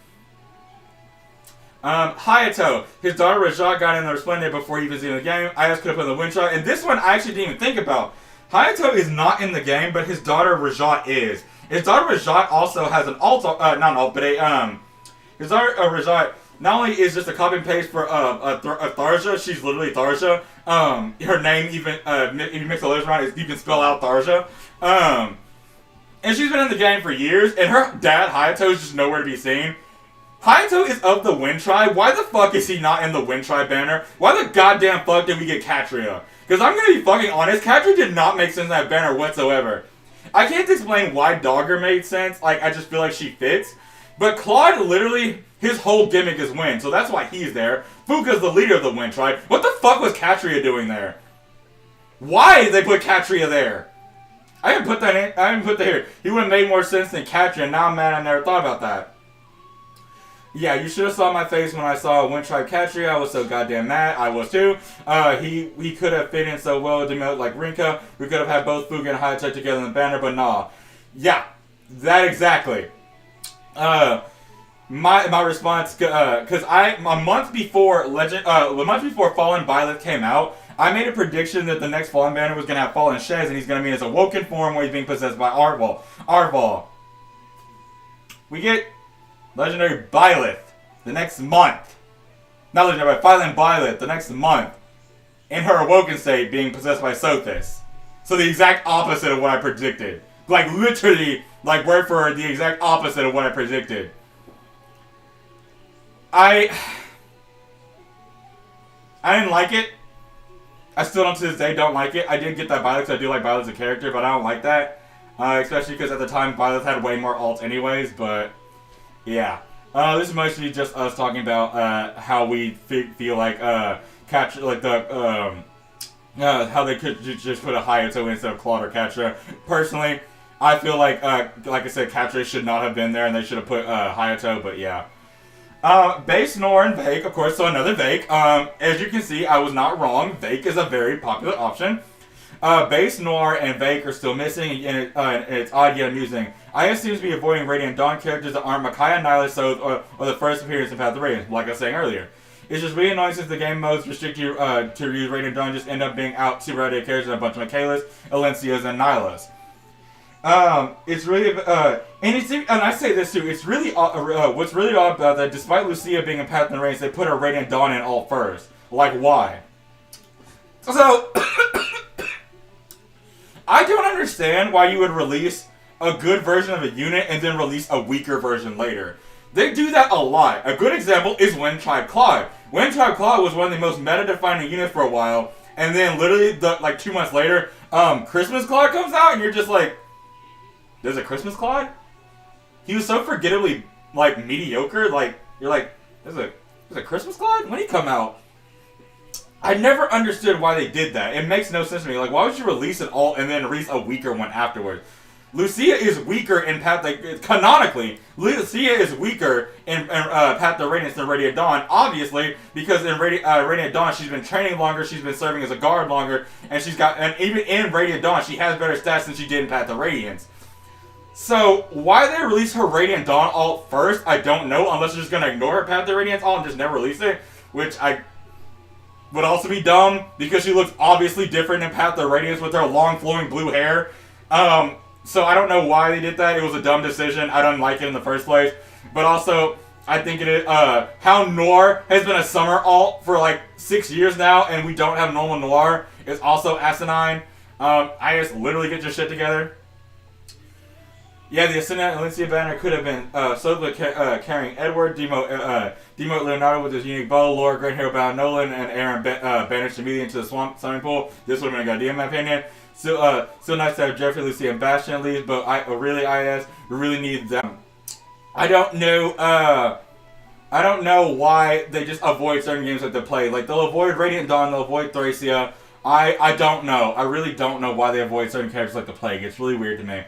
Hayato, his daughter Rajat got in the Resplendent before he was in the game. I just could have put in the wind shot, and this one I actually didn't even think about. Hayato is not in the game, but his daughter Rajat is. His daughter Rajat also has an his daughter Rajat not only is just a copy and paste for Tharja, she's literally Tharja. Her name even if you mix the letters around, you can spell out Tharja. And she's been in the game for years, and her dad Hayato is just nowhere to be seen. Hayato is of the Wind Tribe. Why the fuck is he not in the Wind Tribe banner? Why the goddamn fuck did we get Katria? Because I'm gonna be fucking honest, Katria did not make sense in that banner whatsoever. I can't explain why Dogger made sense. Like, I just feel like she fits. But Claude, literally, his whole gimmick is Wind, so that's why he's there. Fuka's the leader of the Wind Tribe. What the fuck was Katria doing there? Why did they put Katria there? I didn't put that in. I didn't put that here. He would have made more sense than Katria, and now I'm mad I never thought about that. Yeah, you should have saw my face when I saw Wind Tribe Katria. I was so goddamn mad. I was too. He could have fit in so well to melt like Rinka. We could have had both Fuga and Hayato together in the banner, but nah. Yeah, that exactly. My response, because a month before Fallen Violet came out, I made a prediction that the next Fallen banner was gonna have Fallen Shez, and he's gonna be in his awoken form where he's being possessed by Arval. We get Legendary Byleth the next month. Not Legendary, but Fallen Byleth the next month. In her awoken state being possessed by Sothis. So the exact opposite of what I predicted. Like literally, like word for word, the exact opposite of what I predicted. I didn't like it. I still don't to this day don't like it. I did get that Byleth because I do like Byleth as a character, but I don't like that. Especially because at the time Byleth had way more alts anyways, but yeah. This is mostly just us talking about how we feel like how they could just put a Hayato instead of Claude or Katria. Personally, I feel like I said, Katria should not have been there and they should have put Hayato, but yeah. Base Nor and Vake, of course, so another Vake. As you can see, I was not wrong. Vake is a very popular option. Base Nor and Vake are still missing, and it's odd yet amusing. I seems to be avoiding Radiant Dawn characters that aren't Micaiah, Nihilus, or the first appearance of Path of Radiance, like I was saying earlier. It's just really annoying since the game modes restrict you to use Radiant Dawn, just end up being out super outdated characters and a bunch of Michaelas, Alencias, and Nihilus. It's really, and I say this too, it's really, what's really odd about that, despite Lucia being in Path of Radiance, they put her Radiant Dawn in all first. Like, why? So, I don't understand why you would release a good version of a unit and then release a weaker version later. They do that a lot. A good example is Wind Tribe Claude. Wind Tribe Claude was one of the most meta-defining units for a while, and then literally, like 2 months later, Christmas Claude comes out, and you're just like, there's a Christmas Claude? He was so forgettably, mediocre, you're like, there's a Christmas Claude? When did he come out? I never understood why they did that. It makes no sense to me. Like, why would you release an alt and then release a weaker one afterwards? Lucia is weaker in Path, like, canonically, Lucia is weaker in Path to Radiance than Radiant Dawn, obviously, because in Radiant Dawn she's been training longer, she's been serving as a guard longer, and even in Radiant Dawn she has better stats than she did in Path to Radiance. So, why they release her Radiant Dawn alt first, I don't know, unless they're just going to ignore her Path to Radiance alt and just never release it, which I would also be dumb, because she looks obviously different in Path to Radiance with her long flowing blue hair. So I don't know why they did that. It was a dumb decision. I don't like it in the first place. But also, I think it is, how Noir has been a summer alt for like 6 years now, and we don't have normal Noir, is also asinine. I just literally get your shit together. Yeah, the Ascendant Alicia banner could have been Sogla carrying Edward, Demote Leonardo with his unique bow, Laura Grand Hero bound Nolan, and Aaron banished immediately into the swamp swimming pool. This would have been a good idea in my opinion. Still nice to have Jeffrey, Lucy, and Bastion at least, but we really need them. I don't know why they just avoid certain games that they play. Like, they'll avoid Radiant Dawn, they'll avoid Thracia. I don't know. I really don't know why they avoid certain characters like the Plague. It's really weird to me.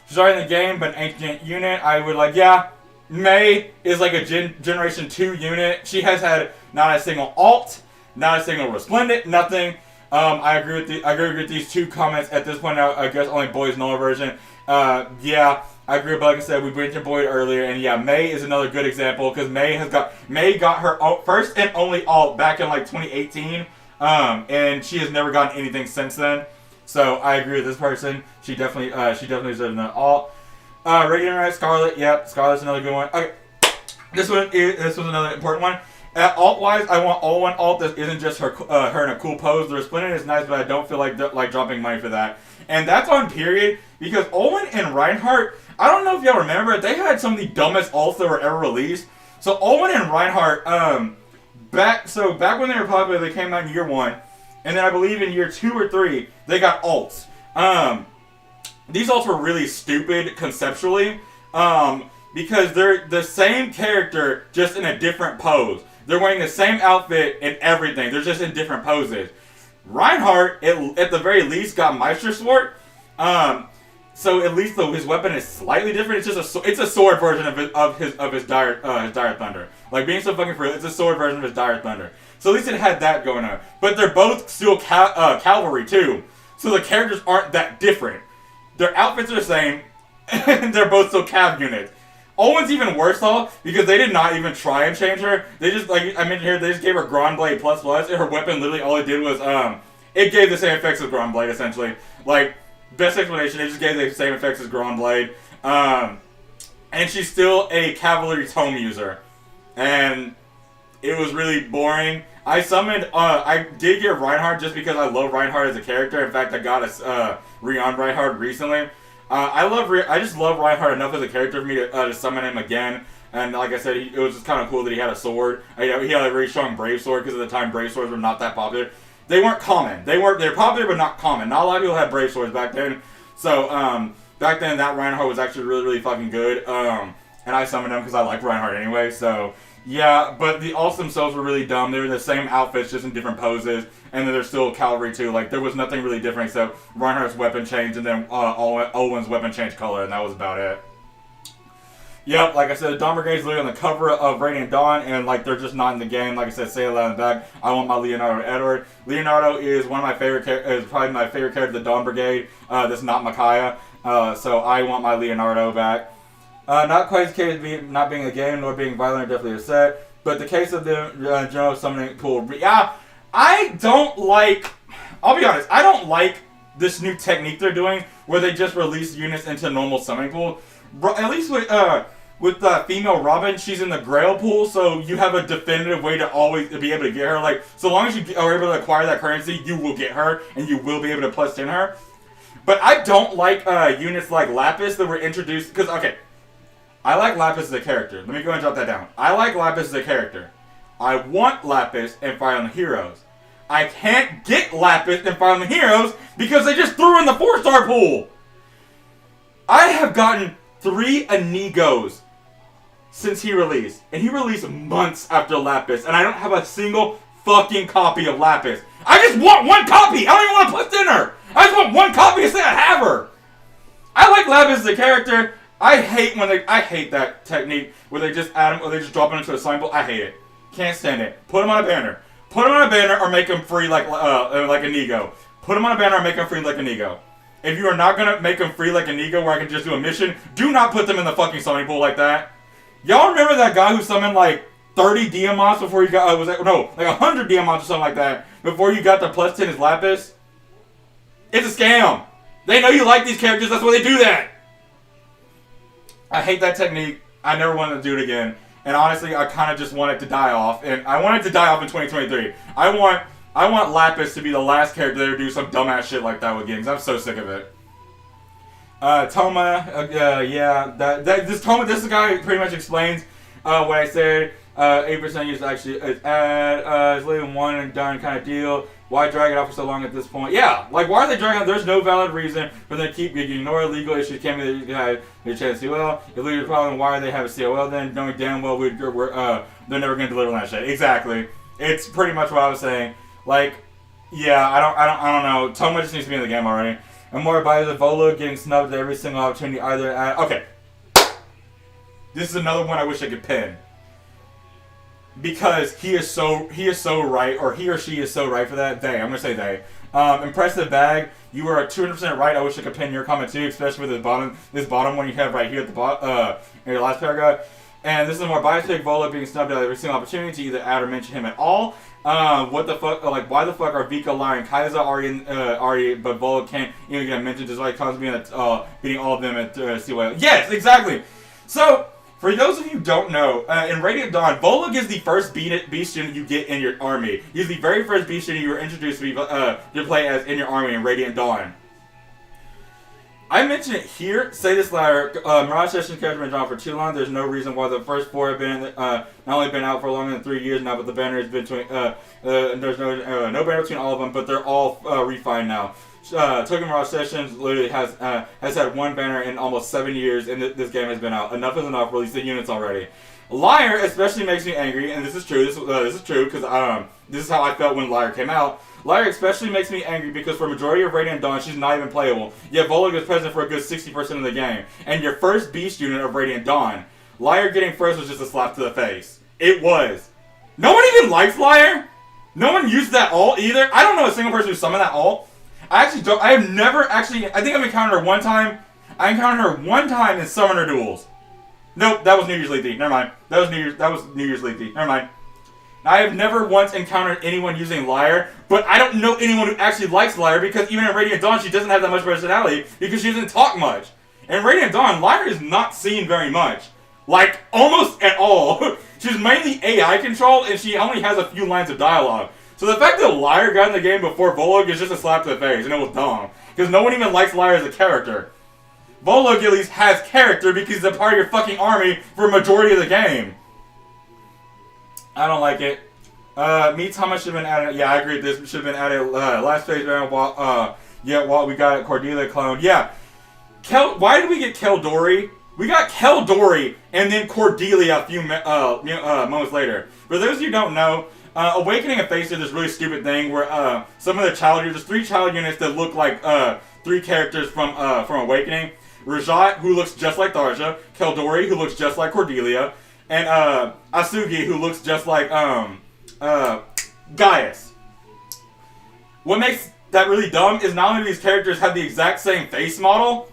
Starting the game, but an ancient unit, I would like, yeah, May is like a Generation 2 unit. She has had not a single alt, not a single Resplendent, nothing. I agree with these two comments. At this point, I guess only Boyd's Noah version. Yeah, I agree. But like I said, we mentioned Boyd earlier, and yeah, May is another good example because May got her first and only alt back in like 2018, and she has never gotten anything since then. So I agree with this person. She definitely deserves an alt. Regular Scarlet, yep, Scarlet's another good one. Okay, this was another important one. Alt-wise, I want all-one alt that isn't just her in a cool pose. The Resplendent is nice, but I don't feel like dropping money for that. And that's on period, because Olwen and Reinhardt, I don't know if y'all remember, they had some of the dumbest alts that were ever released. So Olwen and Reinhardt, back when they were popular, they came out in year 1. And then I believe in year 2 or 3, they got alts. These alts were really stupid conceptually, because they're the same character, just in a different pose. They're wearing the same outfit and everything. They're just in different poses. Reinhardt, at the very least, got Meister Sword. So at least his weapon is slightly different. It's just a sword version of his dire thunder. Like, being so fucking free, it's a sword version of his dire thunder. So at least it had that going on. But they're both still cavalry too. So the characters aren't that different. Their outfits are the same, and they're both still cav units. Owen's even worse though, because they did not even try and change her. They just, like I mentioned here, they just gave her Grand Blade plus, and her weapon literally all it did was, it gave the same effects as Grand Blade essentially. Like, best explanation, it just gave the same effects as Grand Blade. And she's still a cavalry tome user. And it was really boring. I did get Reinhardt just because I love Reinhardt as a character. In fact, I got a Rion Reinhardt recently. I just love Reinhardt enough as a character for me to summon him again. And like I said, it was just kind of cool that he had a sword. He had a very strong Brave Sword because at the time Brave Swords were not that popular. They weren't common. They're popular but not common. Not a lot of people had Brave Swords back then. So back then that Reinhardt was actually really, really fucking good. And I summoned him because I like Reinhardt anyway. So yeah, but the alts themselves were really dumb. They were the same outfits, just in different poses, and then they're still cavalry too. Like, there was nothing really different except Reinhardt's weapon changed, and then Owen's weapon changed color, and that was about it. Yep, like I said, the Dawn Brigade's literally on the cover of Radiant Dawn, and like they're just not in the game. Like I said, say it loud in the back. I want my Leonardo Edward. Leonardo is one of my favorite is probably my favorite character of the Dawn Brigade. That's not Micaiah. So I want my Leonardo back. Not quite the case of not being a game, nor being violent or definitely upset, but the case of the general summoning pool. Yeah, I don't like, I'll be honest, I don't like this new technique they're doing, where they just release units into normal summoning pool. At least with the female Robin, she's in the Grail pool, so you have a definitive way to always be able to get her. Like, so long as you are able to acquire that currency, you will get her, and you will be able to plus 10 her. But I don't like units like Lapis that were introduced, because, okay, I like Lapis as a character. Let me go and jot that down. I like Lapis as a character. I want Lapis in Fire Emblem Heroes. I can't get Lapis in Fire Emblem Heroes because they just threw in the 4-star pool. I have gotten 3 Inigos since he released. And he released months after Lapis. And I don't have a single fucking copy of Lapis. I just want one copy. I don't even want to put dinner. I just want one copy to say I have her. I like Lapis as a character. I hate that technique where they just add him or they just drop him into a symbol. I hate it. Can't stand it. Put him on a banner. Put him on a banner or make him free like a Nego. Put him on a banner or make him free like a Nego. If you are not gonna make him free like a Nego where I can just do a mission, do not put them in the fucking summoning pool like that. Y'all remember that guy who summoned like 30 Diamonds before you got like 100 Diamonds or something like that before you got the plus 10 as Lapis? It's a scam. They know you like these characters, that's why they do that. I hate that technique. I never wanted to do it again. And honestly, I kind of just want it to die off. And I want it to die off in 2023. I want Lapis to be the last character that ever do some dumbass shit like that with games. I'm so sick of it. Toma, this guy pretty much explains what I said. 8% is actually it's leaving one and done kind of deal. Why drag it out for so long at this point? Yeah, like why are they dragging out? There's no valid reason for them to keep ignoring legal issues. Can't be that you can have your chance to COL. If legal problem, why do they have a COL then? Knowing damn well they're never gonna deliver on that shit. Exactly. It's pretty much what I was saying. Like, yeah, I don't know. Toma just needs to be in the game already. And more about the Volo getting snubbed at every single opportunity either at okay. This is another one I wish I could pin. Because he is so right, or he or she is so right for that. I'm gonna say they. Impressive bag. You are 200% right. I wish I could pin your comment too, especially with this bottom one you have right here at the bottom, in your last paragraph. And this is more biased. Volo being snubbed at every single opportunity to either add or mention him at all. What the fuck? Like, why the fuck are Vika, Lyre, and Kaiser already, but Volo can't even get mentioned despite constantly beating all of them at COL? Yes, exactly. So. For those of you who don't know, in Radiant Dawn, Volug is the first beast student you get in your army. He's the very first beast student you were introduced to play as in your army in Radiant Dawn. I mentioned it here. Say this louder. Mirage Sessions character been drawn for too long. There's no reason why the first 4 have been not only been out for longer than 3 years now, but the banner is between. There's no banner between all of them, but they're all refined now. Token Mirage Sessions literally has had one banner in almost 7 years, and this game has been out. Enough is enough. Release the units already. Lyre especially makes me angry, and this is true. This is true because this is how I felt when Lyre came out. Lyre especially makes me angry because for a majority of Radiant Dawn, she's not even playable. Yet Volug is present for a good 60% of the game, and your first beast unit of Radiant Dawn. Lyre getting first was just a slap to the face. It was. No one even likes Lyre. No one used that ult either. I don't know a single person who summoned that ult. I actually don't. I have never actually. I think I've encountered her one time. I encountered her one time in Summoner Duels. Nope, that was New Year's Lethe. Never mind. That was New Year's Lethe. Never mind. I have never once encountered anyone using Lyre, but I don't know anyone who actually likes Lyre because even in Radiant Dawn, she doesn't have that much personality because she doesn't talk much. In Radiant Dawn, Lyre is not seen very much. Like, almost at all. She's mainly AI controlled, and she only has a few lines of dialogue. So the fact that Lyre got in the game before Volug is just a slap to the face, and it was dumb. Because no one even likes Lyre as a character. Volug at least has character because he's a part of your fucking army for a majority of the game. I don't like it. Mitama should have been added. Yeah, I agree with this. Should have been added last phase round while we got Cordelia clone. Yeah. Why did we get Keldori? We got Keldori and then Cordelia a few moments later. For those of you who don't know, Awakening and Face did this really stupid thing where some of the there's 3 child units that look like 3 characters from Awakening. Rajat, who looks just like Tharja, Keldori, who looks just like Cordelia, and Asugi, who looks just like Gaius. What makes that really dumb is not only do these characters have the exact same face model,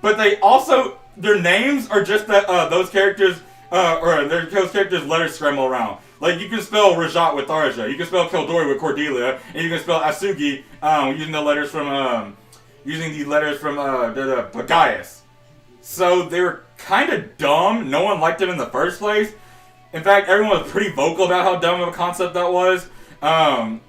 but they also, their names are just that those characters letters scramble around. Like, you can spell Rajat with Tharja, you can spell Keldori with Cordelia, and you can spell Asugi using the letters from Gaius. So they were kind of dumb. No one liked them in the first place. In fact, everyone was pretty vocal about how dumb of a concept that was. And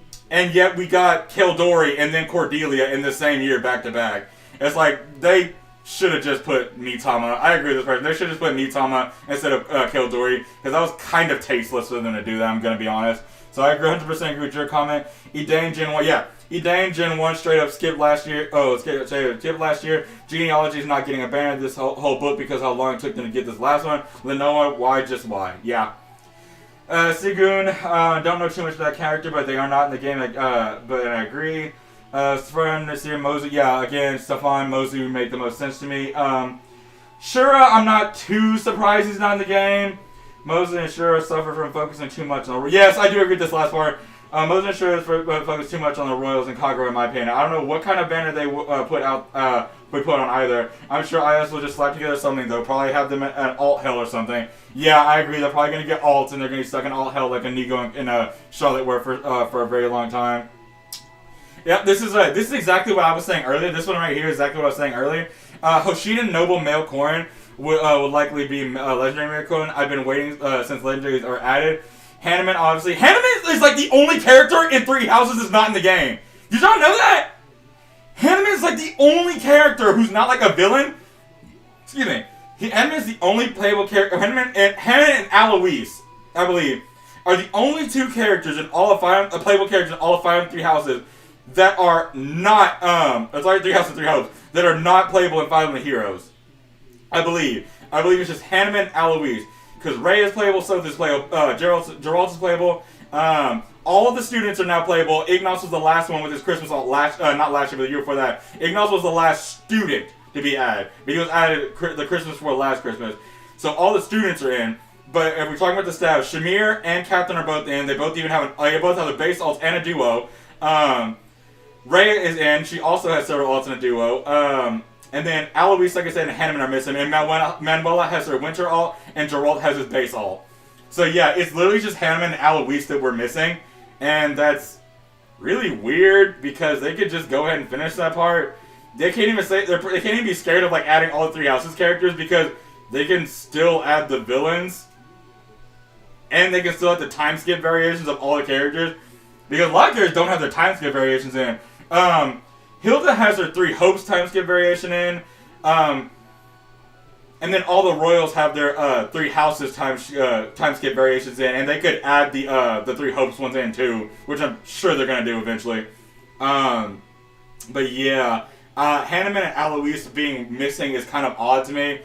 yet we got Keldori and then Cordelia in the same year back to back. It's like, they should have just put Mitama. I agree with this person. They should have just put Mitama instead of Keldori, because that was kind of tasteless for them to do that, I'm going to be honest. So I 100% agree with your comment. Edane Gen 1, yeah. Edane Gen 1 straight up skipped last year. Skipped last year. Genealogy is not getting a banner this whole book because how long it took them to get this last one. Lenoa, why just why? Yeah. Sigun, don't know too much about that character, but they are not in the game. But I agree. Stefan, Nasir, Mosley, yeah, again, Stefan, Mosley would make the most sense to me. Shura, I'm not too surprised he's not in the game. Mosley and Shura suffer from focusing too much on the... Yes, I do agree with this last part. Mosley and Shura focus too much on the Royals and Kagura, in my opinion. I don't know what kind of banner they put on either. I'm sure IS will just slap together something. They'll probably have them at alt hell or something. Yeah, I agree. They're probably going to get alts and they're going to be stuck in alt hell like a Nico and Charlotte were for a very long time. Yep, this is exactly what I was saying earlier. This one right here is exactly what I was saying earlier. Hoshiden Noble Male Corrin would likely be Legendary Male Corrin. I've been waiting since Legendaries are added. Hanneman, obviously. Hanneman is like the only character in Three Houses that's not in the game. Did y'all know that? Hanneman is like the only character who's not like a villain. Excuse me. Hanneman is the only playable character. Hanneman and Alois, I believe, are the only two characters in all of playable characters in all of Fire Emblem Three Houses that are not sorry, Three Houses, Three Hopes, that are not playable in Fire Emblem Heroes. I believe it's just Hanneman and Alois. Because Ray is playable, Soth is playable, Geralt is playable. All of the students are now playable. Ignos was the last one with his Christmas alt not last year, but the year before that. Ignos was the last student to be added. But he was added the Christmas before last Christmas. So all the students are in. But if we're talking about the staff, Shamir and Captain are both in. They both even have they both have a base alt and a duo. Rhea is in. She also has several alts in a duo. And then Alois, like I said, and Hanneman are missing. And Manuela has her winter alt, and Geralt has his base alt. So yeah, it's literally just Hanneman and Alois that we're missing. And that's really weird, because they could just go ahead and finish that part. They can't even say they can't even be scared of like adding all the Three Houses characters, because they can still add the villains. And they can still have the time skip variations of all the characters. Because a lot of characters don't have their time skip variations in. Hilda has her Three Hopes time skip variation in. And then all the Royals have their Three Houses time skip variations in. And they could add the Three Hopes ones in too. Which I'm sure they're going to do eventually. But yeah. Hanneman and Alois being missing is kind of odd to me.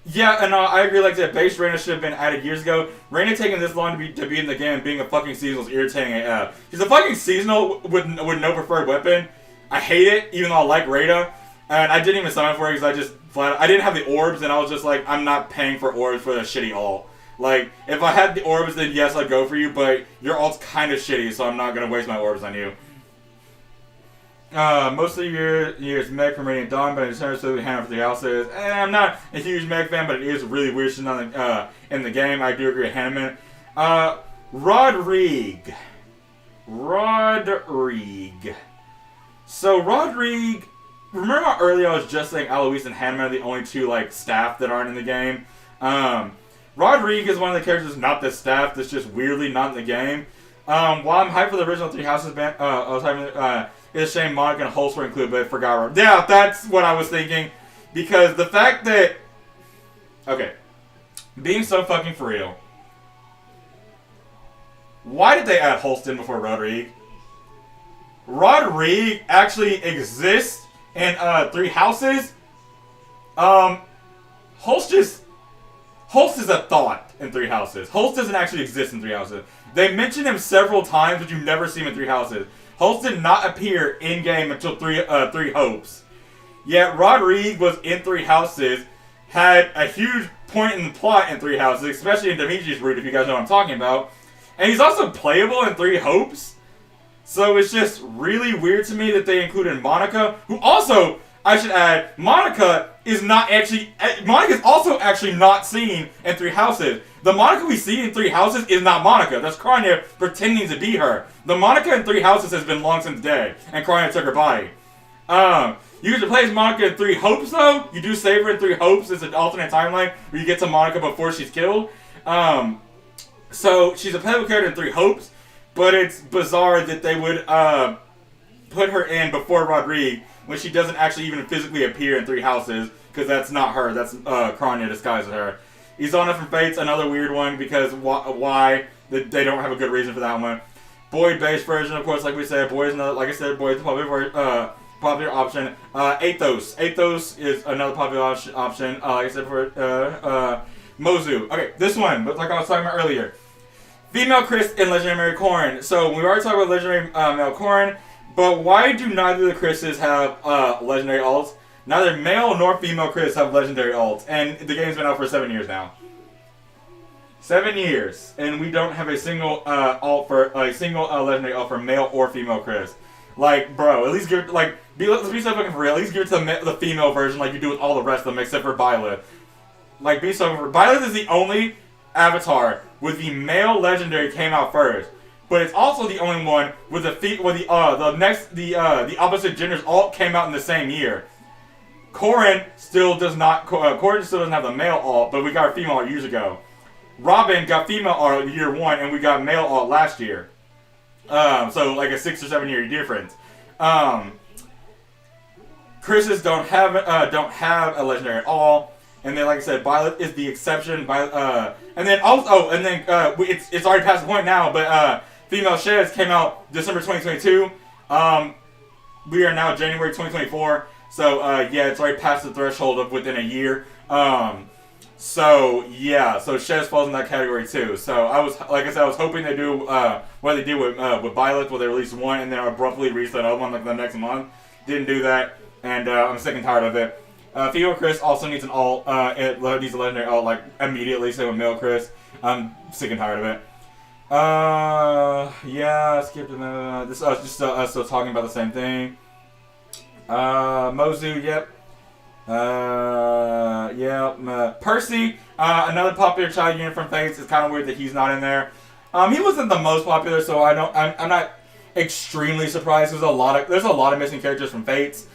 Yeah, and I agree. Like that, base Reyna should have been added years ago. Reyna taking this long to be in the game and being a fucking seasonal is irritating AF. She's a fucking seasonal with no preferred weapon. I hate it, even though I like Reyna. And I didn't even summon for it because I didn't have the orbs, and I was just like, I'm not paying for orbs for a shitty ult. Like, if I had the orbs, then yes, I'd go for you, but your ult's kind of shitty, so I'm not gonna waste my orbs on you. Most of your years Meg from Radiant Dawn, but in terms of Hannah Three Houses, I'm not a huge Meg fan, but it is really weird she's not in the game. I do agree with Hanneman. Rodrigue. So Rodrigue, remember how earlier I was just saying Alois and Hanneman are the only two like staff that aren't in the game? Rodrigue is one of the characters that's not the staff, that's just weirdly not in the game. While I'm hyped for the original Three Houses band, I was hyped. It's a shame Monica and Hulse were included, but I forgot. Yeah, that's what I was thinking. Because the fact that... Okay. Being so fucking for real. Why did they add Holston before Rodrigue? Rodrigue actually exists in Three Houses. Hulse is a thought in Three Houses. Hulse doesn't actually exist in Three Houses. They mention him several times, but you never see him in Three Houses. Hulse did not appear in-game until Three Hopes. Yet Rodrigue was in Three Houses, had a huge point in the plot in Three Houses, especially in Dimitri's route, if you guys know what I'm talking about. And he's also playable in Three Hopes. So it's just really weird to me that they included Monica, who also, I should add, Monica is also actually not seen in Three Houses. The Monica we see in Three Houses is not Monica. That's Krania pretending to be her. The Monica in Three Houses has been long since dead, and Krania took her body. You get to play as Monica in Three Hopes, though. You do save her in Three Hopes. It's an alternate timeline where you get to Monica before she's killed. So she's a playable character in Three Hopes, but it's bizarre that they would put her in before Rodrigue when she doesn't actually even physically appear in Three Houses, because that's not her. That's Krania disguised as her. Izana from Fates, another weird one, because why? They don't have a good reason for that one. Boyd base version, of course, like we said. Boyd is another, like I said, Boyd's a popular option. Athos. Athos is another popular option. Like I said, Mozu. Okay, this one, like I was talking about earlier. Female Chris and Legendary Corrin. So we already talked about Legendary male Corrin, but why do neither of the Chris's have Legendary alts? Neither male nor female Chris have Legendary alts, and the game's been out for 7 years now. 7 years, and we don't have a single Legendary alt for male or female Chris. Like, bro, at least give it, like, let's be so fucking for real. At least give it to the female version, like you do with all the rest of them, except for Byleth. Like, be so for Byleth is the only avatar with the male legendary came out first, but it's also the only one with the opposite genders all came out in the same year. Corrin still does not. Corrin still doesn't have the male alt, but we got a female alt years ago. Robin got female alt year 1, and we got male alt last year. So like a 6 or 7 year difference. Chris's don't have a legendary alt. And then, like I said, Byleth is the exception. And then also, it's already past the point now. But female Sheds came out December 2022. We are now January 2024. So yeah, it's already past the threshold of within a year. So yeah, so Sheds falls in that category too. So I was hoping they do what they did with Byleth, where they released one and then abruptly released another one like the next month. Didn't do that, and I'm sick and tired of it. Female Chris also needs an alt. It needs a legendary alt like immediately. Same with male Chris. I'm sick and tired of it. Yeah, skipped this. I was just still talking about the same thing. Mozu, yep. Percy, another popular child unit from Fates. It's kind of weird that he's not in there. He wasn't the most popular, so I'm not extremely surprised. There's a lot of missing characters from Fates.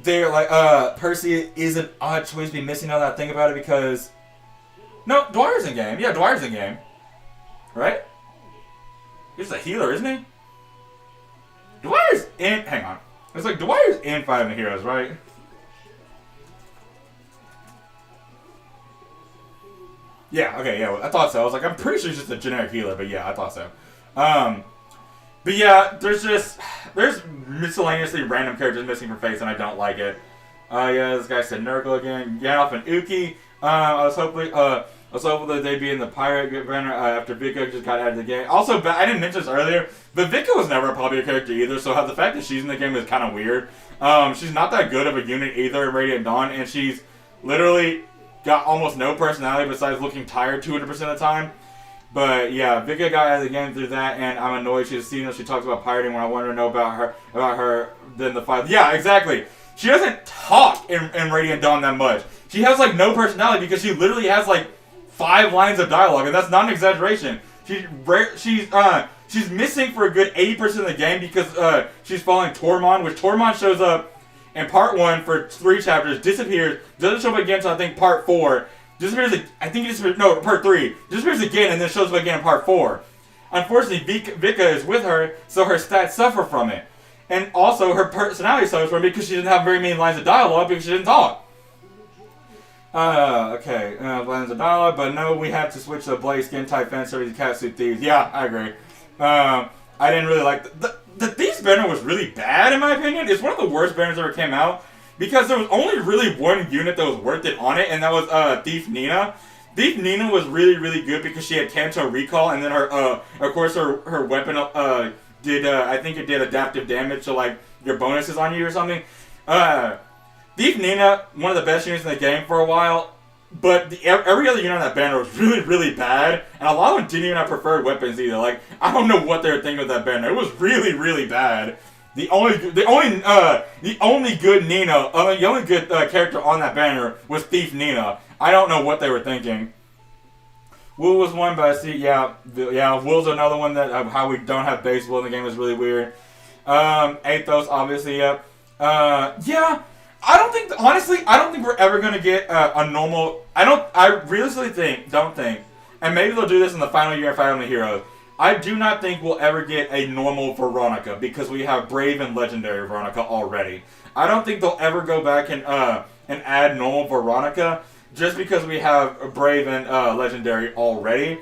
They're like, Percy is an odd choice to be missing now that I think about it because... No, Dwyer's in game. Yeah, Dwyer's in game. Right? He's a healer, isn't he? Dwyer's in... Hang on. It's like, Dwyer's in Fighting the Heroes, right? Yeah, okay, yeah, I thought so. I was like, I'm pretty sure he's just a generic healer, but yeah, I thought so. But yeah, there's miscellaneously random characters missing from Fates, and I don't like it. Yeah, this guy said Nurgle again. Yanov and Uki. I was hopeful that they'd be in the pirate banner after Vika just got out of the game. Also, I didn't mention this earlier, but Vika was never a popular character either, so the fact that she's in the game is kind of weird. She's not that good of a unit either in Radiant Dawn, and she's literally got almost no personality besides looking tired 200% of the time. But yeah, Vika got out of the game through that, and I'm annoyed. She talks about pirating when I wanted to know about her then the fight. Yeah, exactly. She doesn't talk in Radiant Dawn that much. She has like no personality because she literally has like 5 lines of dialogue, and that's not an exaggeration. She's missing for a good 80% of the game because she's following Tormund, which Tormund shows up in part 1 for 3 chapters, disappears, doesn't show up again until I think part 4. Part 3. Disappears again and then shows up again in part 4. Unfortunately, Vika is with her, so her stats suffer from it. And also, her personality suffers from it because she didn't have very many lines of dialogue because she didn't talk. Lines of dialogue, but no, we had to switch to Blaze skin type fan service catsuit thieves. Yeah, I agree. I didn't really like the Thieves banner was really bad in my opinion. It's one of the worst banners that ever came out. Because there was only really one unit that was worth it on it, and that was Thief Nina. Thief Nina was really, really good because she had Kanto Recall, and then her weapon did adaptive damage to like your bonuses on you or something. Thief Nina, one of the best units in the game for a while, but every other unit on that banner was really, really bad, and a lot of them didn't even have preferred weapons either. Like, I don't know what they were thinking with that banner. It was really, really bad. The only good character on that banner was Thief Nina. I don't know what they were thinking. Will was one, but I see, yeah, Will's another one that how we don't have base Will in the game is really weird. Athos, obviously, yep. Yeah, I don't think we're ever gonna get a normal. I realistically don't think, and maybe they'll do this in the final year of Family Heroes. I do not think we'll ever get a normal Veronica because we have Brave and Legendary Veronica already. I don't think they'll ever go back and add normal Veronica just because we have Brave and Legendary already.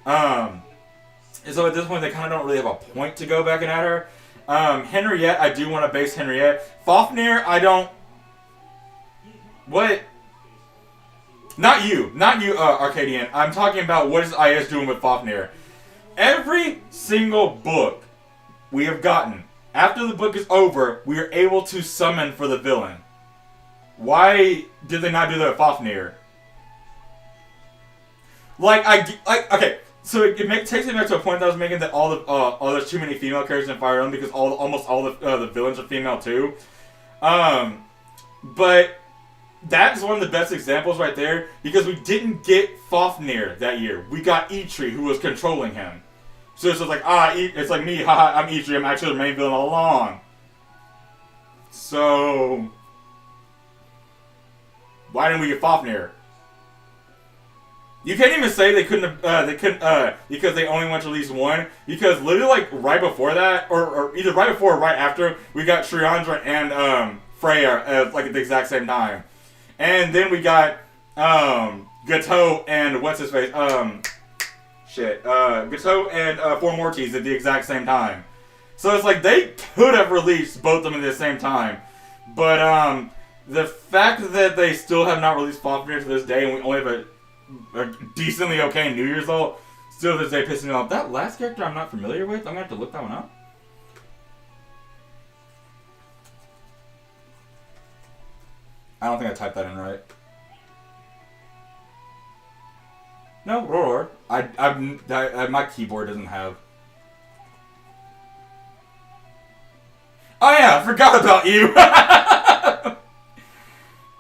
So at this point, they kind of don't really have a point to go back and add her. Henriette, I do want to base Henriette. Fafnir, I don't... What? Not you, Arcadian. I'm talking about what is IS doing with Fafnir. Every single book we have gotten, after the book is over, we are able to summon for the villain. Why did they not do that with Fafnir? Okay, so it takes me back to a point that I was making that there's too many female characters in Fire Emblem because almost all the villains are female too. But that's one of the best examples right there because we didn't get Fafnir that year. We got Eitri, who was controlling him. So it's just like, it's like me, haha, I'm Eitri, I'm actually the main villain all along. So why didn't we get Fafnir? You can't even say they couldn't because they only went to release one. Because literally, like, right before that, or either right before or right after, we got Triandra and Freya like at the exact same time. And then we got Gateau and what's his face? Gateau and Four Mortis at the exact same time. So it's like they could have released both of them at the same time. But the fact that they still have not released Fafnir to this day and we only have a decently okay New Year's old, still to this day pissing me off. That last character I'm not familiar with, I'm gonna have to look that one up. I don't think I typed that in right. No, Roar. My keyboard doesn't have. Oh yeah, I forgot about you.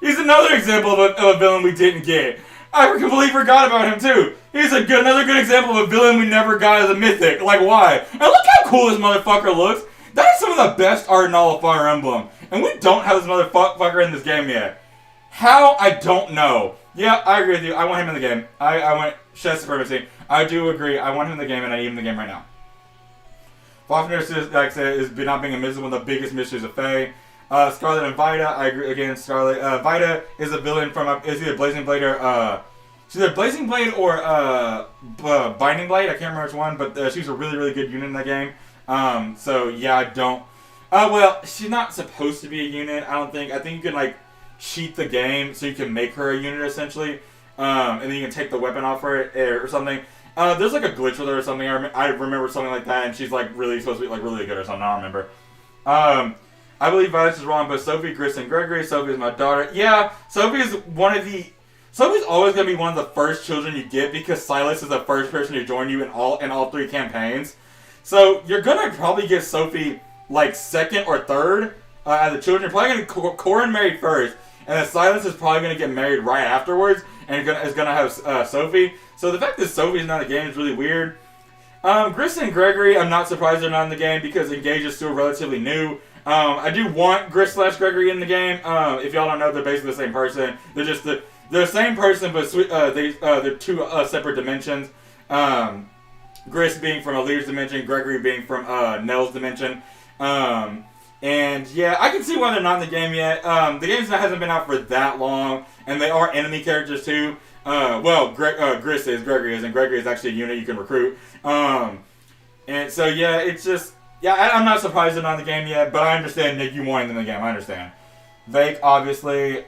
He's another example of a villain we didn't get. I completely forgot about him too. He's another good example of a villain we never got as a mythic. Like, why? And look how cool this motherfucker looks. That is some of the best art in all of Fire Emblem. And we don't have this motherfucker in this game yet. How? I don't know. Yeah, I agree with you. I want him in the game. I want Chess Supremacy. I do agree. I want him in the game, and I need him in the game right now. Fafnir, like I said, is not being a one of the biggest mysteries of Fae. Scarlet and Vita, I agree again. Scarlet, Vita is a villain from is either Blazing Blade or she's either Blazing Blade or Binding Blade. I can't remember which one, but she's a really really good unit in that game. So yeah, I don't. Well, she's not supposed to be a unit. I don't think. I think you can like cheat the game so you can make her a unit essentially, and then you can take the weapon off her or something. There's like a glitch with her or something. I remember something like that, and she's like really supposed to be like really good or something. I don't remember. I believe Vice is wrong, but Sophie, Gris, and Gregory. Sophie is my daughter. Yeah, Sophie is one of the. Sophie's always gonna be one of the first children you get because Silas is the first person to join you in all three campaigns. So you're gonna probably get Sophie like second or third as the children. You're probably gonna Corin married first, and then Silas is probably gonna get married right afterwards, and is gonna have Sophie. So the fact that Sophie's not in the game is really weird. Gris and Gregory, I'm not surprised they're not in the game because Engage is still relatively new. I do want Gris / Gregory in the game. If y'all don't know, they're basically the same person. They're just they're the same person, but they're two separate dimensions. Gris being from a leader's dimension, Gregory being from Nell's dimension. And yeah, I can see why they're not in the game yet. The game hasn't been out for that long, and they are enemy characters too. Gris is, Gregory is, and Gregory is actually a unit you can recruit. And so yeah, it's just. Yeah, I'm not surprised they're not in the game yet, but I understand that you wanted them in the game. I understand. Vake, obviously.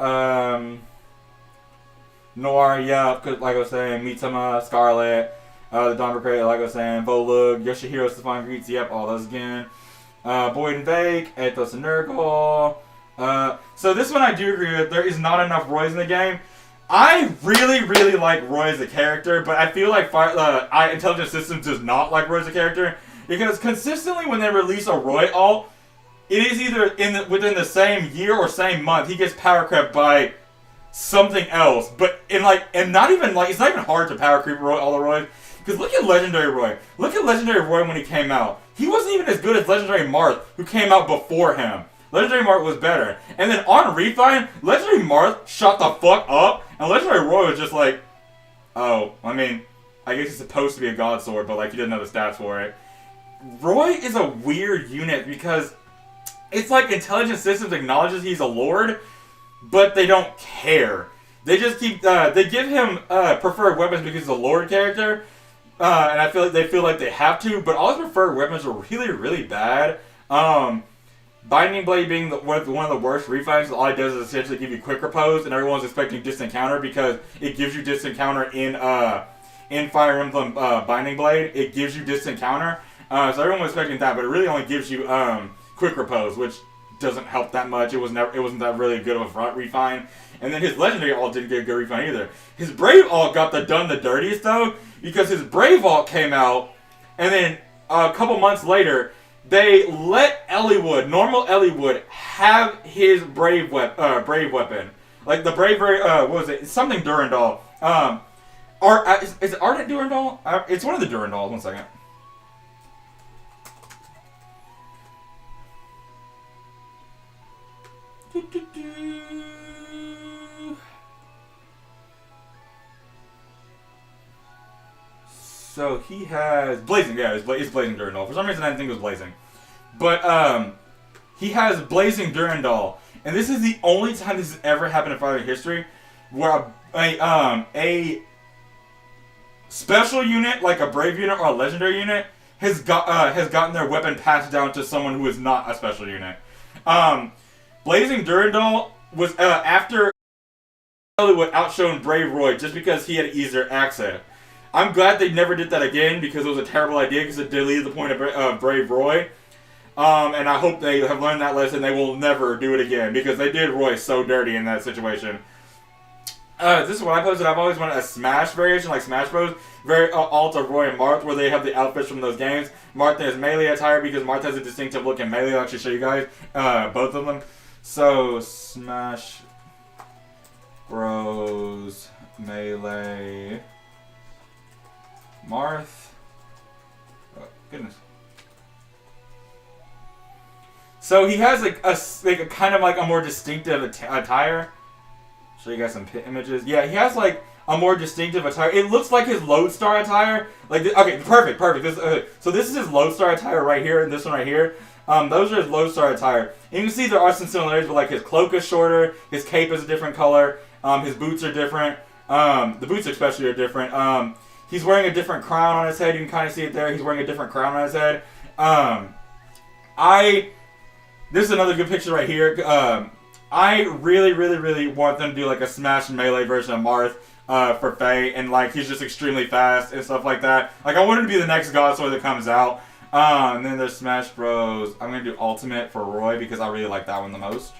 Noir, yeah, like I was saying. Mitama, Scarlet, the Dawn Crate, like I was saying. Volug, Yoshihiro, Stefan Greets, yep, all those again. Boyd and Vake, Ethos and Nurgle. So this one I do agree with. There is not enough Roys in the game. I really, really like Roy as a character, but I feel like Intelligent Systems does not like Roy as a character. Because consistently when they release a Roy alt, it is either within the same year or same month he gets power crept by something else. But and not even like it's not even hard to power creep all the Roys. Because look at Legendary Roy. Look at Legendary Roy when he came out. He wasn't even as good as Legendary Marth, who came out before him. Legendary Marth was better. And then on Refine, Legendary Marth shot the fuck up, and Legendary Roy was just like, oh, I mean, I guess it's supposed to be a God Sword, but like he didn't know the stats for it. Roy is a weird unit because it's like Intelligent Systems acknowledges he's a lord, but they don't care. They just keep they give him preferred weapons because he's a lord character, and I feel like they feel like they have to. But all his preferred weapons are really really bad. Binding Blade being one of the worst refines, all it does is essentially give you quick repose, and everyone's expecting distant counter because it gives you distant counter in Fire Emblem Binding Blade. It gives you distant counter, so everyone was expecting that, but it really only gives you quick repose, which doesn't help that much. It wasn't that really good of a refine. And then his legendary alt didn't get a good refine either. His Brave alt got done the dirtiest though, because his Brave alt came out, and then a couple months later, they let normal Elliewood, have his brave weapon. Like the what was it? It's something Durandal. Is it Ardent Durandal? It's one of the Durandals. 1 second. So he has Blazing. Yeah, it's Blazing Durandal. For some reason, I didn't think it was Blazing, but he has Blazing Durandal, and this is the only time this has ever happened in fighting history, where a special unit like a Brave unit or a Legendary unit has gotten their weapon passed down to someone who is not a special unit. Blazing Durandal was after Elliewood outshone Brave Roy just because he had easier access. I'm glad they never did that again because it was a terrible idea because it deleted the point of Brave Roy. And I hope they have learned that lesson. They will never do it again because they did Roy so dirty in that situation. This is what I posted. I've always wanted a Smash variation like Smash Bros. Very alt of Roy and Marth where they have the outfits from those games. Marth has melee attire because Marth has a distinctive look in melee. I'll actually show you guys both of them. So, Smash Bros. Melee Marth. Oh, goodness. So he has like a kind of like a more distinctive attire. Show you guys some images. Yeah, he has like a more distinctive attire. It looks like his Lodestar attire. Like okay, perfect. This, so this is his Lodestar attire right here, and this one right here. Those are his Lodestar attire. And you can see there are some similarities, but like his cloak is shorter, his cape is a different color, his boots are different. The boots especially are different. He's wearing a different crown on his head. You can kind of see it there. He's wearing a different crown on his head. This is another good picture right here. I really want them to do like a Smash Melee version of Marth for Faye, and like he's just extremely fast and stuff like that. Like I want him to be the next God Sword that comes out. And then there's Smash Bros. I'm gonna do Ultimate for Roy because I really like that one the most.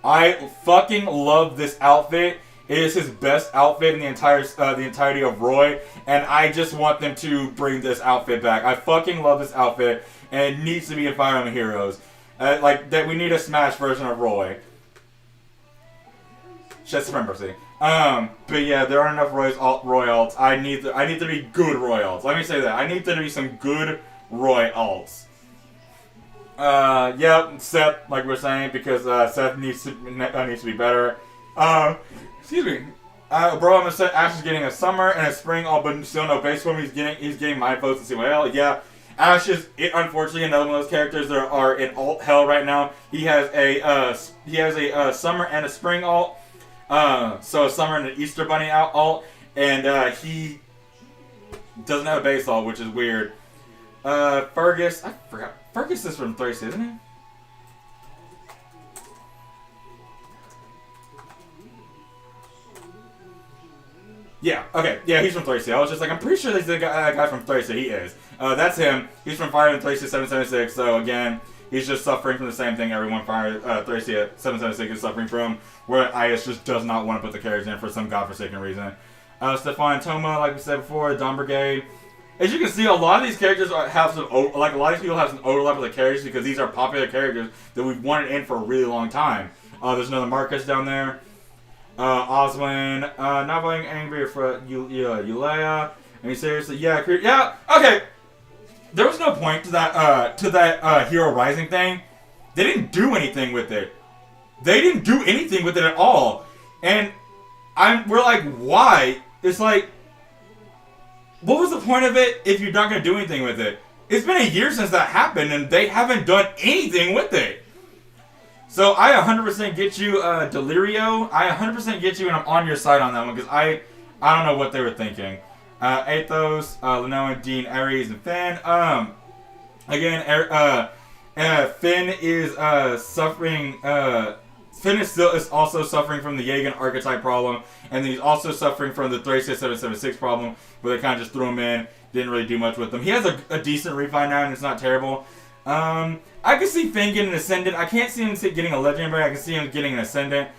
I fucking love this outfit. It is his best outfit in the entirety of Roy, and I just want them to bring this outfit back. I fucking love this outfit, and it needs to be in Fire Emblem Heroes. Like that, we need a Smash version of Roy. Just supremacy. But yeah, there aren't enough Roy alts. I need to be good Roy alts. Let me say that. I need there to be some good Roy alts. Yeah, Seth, like we're saying, because Seth needs to be better. Excuse me. Bro, I'm gonna say Ash is getting a summer and a spring alt, but still no base form. He's getting my votes and CYL. Yeah, Ash is unfortunately another one of those characters that are in alt hell right now. He has a summer and a spring alt. So a summer and an Easter bunny alt, and he doesn't have a base alt, which is weird. Fergus, I forgot. Fergus is from Thrace, isn't he? Yeah, okay. Yeah, he's from Thrace. I was just like, I'm pretty sure there's a guy from Thrace. He is. That's him. He's from Fire and Thrace 776. So again, he's just suffering from the same thing everyone Fire Thrace 776 is suffering from, where IS just does not want to put the characters in for some godforsaken reason. Stefan Toma, like we said before, Dawn Brigade. As you can see, a lot of these characters have some, like a lot of people have some overlap with the characters because these are popular characters that we've wanted in for a really long time. There's another Marcus down there. Oswin, not voting angry for Eulea. I mean, seriously, yeah, okay. There was no point to that Hero Rising thing. They didn't do anything with it. They didn't do anything with it at all. And we're like, why? It's like, what was the point of it if you're not going to do anything with it? It's been a year since that happened, and they haven't done anything with it. So I 100% get you, Delirio. I 100% get you, and I'm on your side on that one, because I don't know what they were thinking. Athos, Lenoa, Dean, Ares, and Finn. Again, Finn is suffering. Finn is also suffering from the Yagan archetype problem, and then he's also suffering from the Thracia 776 problem, where they kind of just threw him in, didn't really do much with him. He has a decent refine now, and it's not terrible. I can see Finn getting an Ascendant. I can't see him getting a Legendary. I can see him getting an Ascendant.